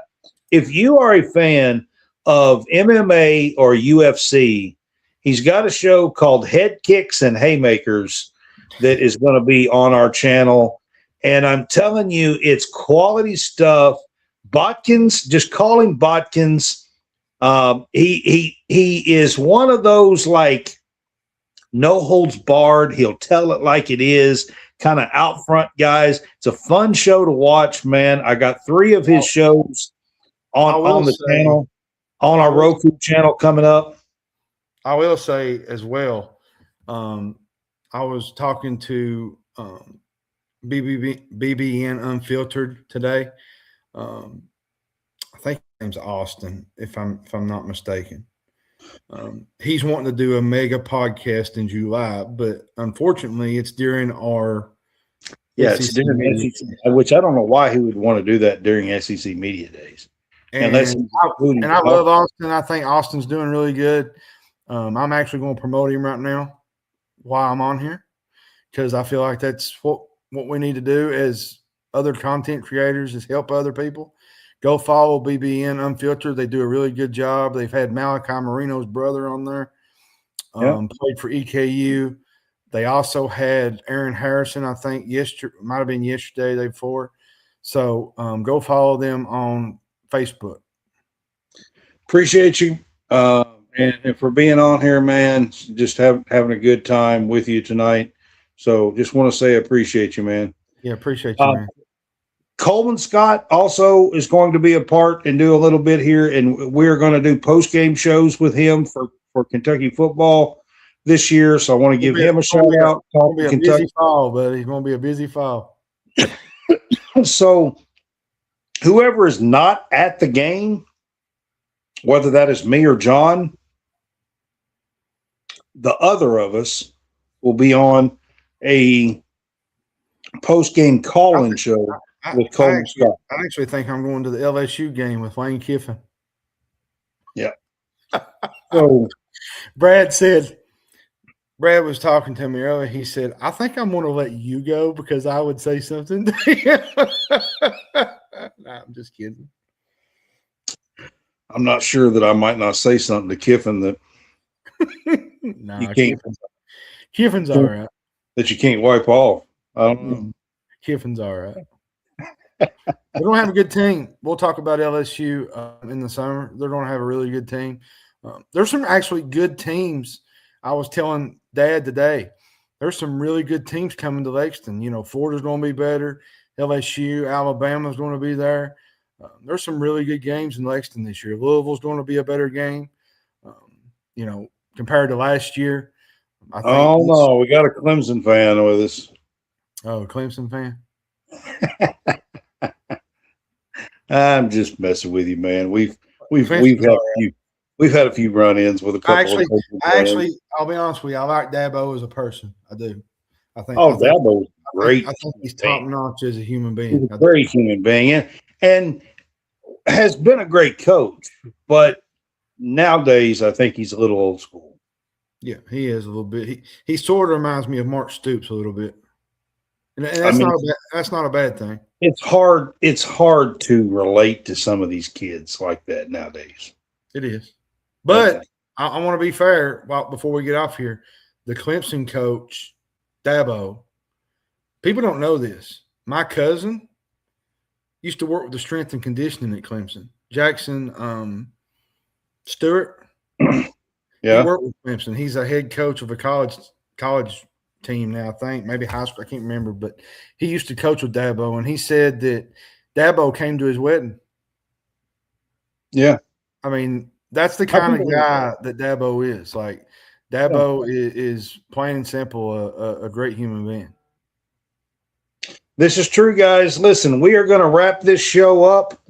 if you are a fan of MMA or UFC, he's got a show called Head Kicks and Haymakers that is going to be on our channel. And I'm telling you, it's quality stuff. Bodkins, just call him Bodkins. He is one of those like no holds barred. He'll tell it like it is, kind of out front guys. It's a fun show to watch, man. I got 3 of his shows on the channel, on our Roku channel coming up. I will say as well, I was talking to BBN Unfiltered today. I think his name's Austin, if I'm not mistaken. He's wanting to do a mega podcast in July, but unfortunately, it's during our it's during SEC, which I don't know why he would want to do that during SEC Media Days. And I love Austin. I think Austin's doing really good. I'm actually going to promote him right now while I'm on here because I feel like that's what we need to do as other content creators is help other people. Go follow BBN Unfiltered. They do a really good job. They've had Malachi Marino's brother on there, played for EKU. They also had Aaron Harrison, I think, might have been yesterday, day before. So go follow them on Facebook. Appreciate you. And for being on here, man, just having a good time with you tonight. So just want to say I appreciate you, man. Yeah, appreciate you, man. Coleman Scott also is going to be a part and do a little bit here, and we're going to do post-game shows with him for Kentucky football this year. So I want to give him a shout out. It's going to be a busy fall, but he's going to be a busy fall. So whoever is not at the game, whether that is me or John, the other of us will be on a post-game call-in show with Coleman Scott. I actually think I'm going to the LSU game with Lane Kiffin. Yeah. So Brad was talking to me earlier. He said, I think I'm going to let you go because I would say something to you. Nah, I'm just kidding. I'm not sure that I might not say something to Kiffin that you can't. Kiffin's all right. That you can't wipe off. I don't know. Kiffin's all right. They don't have a good team. We'll talk about LSU in the summer. They're going to have a really good team. There's some actually good teams. I was telling Dad today, there's some really good teams coming to Lexington. You know, Florida's going to be better. LSU, Alabama's going to be there. There's some really good games in Lexington this year. Louisville's going to be a better game, you know, compared to last year. No, we got a Clemson fan with us. Oh, Clemson fan? I'm just messing with you, man. We've had a few run-ins with a couple. Actually, I'll be honest with you. I like Dabo as a person. I do. Dabo's great. I think he's top notch as a human being. He's a great human being, and has been a great coach. But nowadays, I think he's a little old school. Yeah, he is a little bit. He sort of reminds me of Mark Stoops a little bit, and that's not a bad thing. It's hard to relate to some of these kids like that nowadays. It is, but I want to be fair. Before we get off here, the Clemson coach Dabo. People don't know this. My cousin used to work with the strength and conditioning at Clemson. Jackson Stewart. Yeah. He worked with Clemson. He's a head coach of a college team now, I think. Maybe high school. I can't remember. But he used to coach with Dabo, and he said that Dabo came to his wedding. Yeah. I mean, that's the kind of guy that Dabo is. Like, Dabo is plain and simple a great human being. This is true, guys. Listen, we are going to wrap this show up.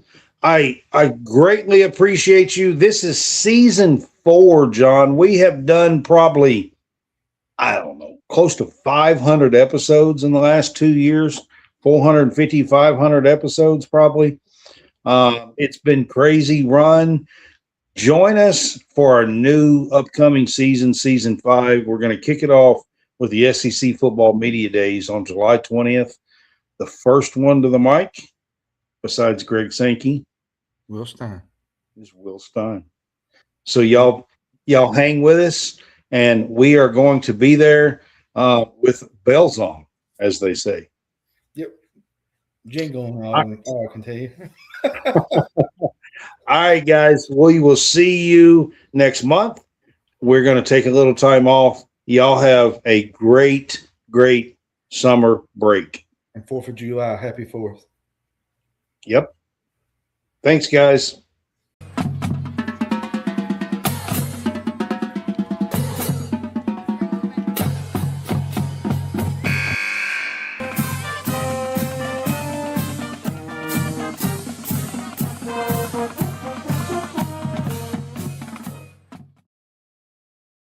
I greatly appreciate you. This is season 4, John. We have done probably, I don't know, close to 500 episodes in the last 2 years, 450, 500 episodes probably. It's been crazy run. Join us for our new upcoming season, season 5. We're going to kick it off with the SEC Football Media Days on July 20th. The first one to the mic, besides Greg Sankey, Will Stein. Is Will Stein. So y'all hang with us, and we are going to be there with bells on, as they say. Yep. Jingle, all I can tell you. All right, guys. We will see you next month. We're going to take a little time off. Y'all have a great, great summer break. And 4th of July. Happy 4th. Yep. Thanks, guys.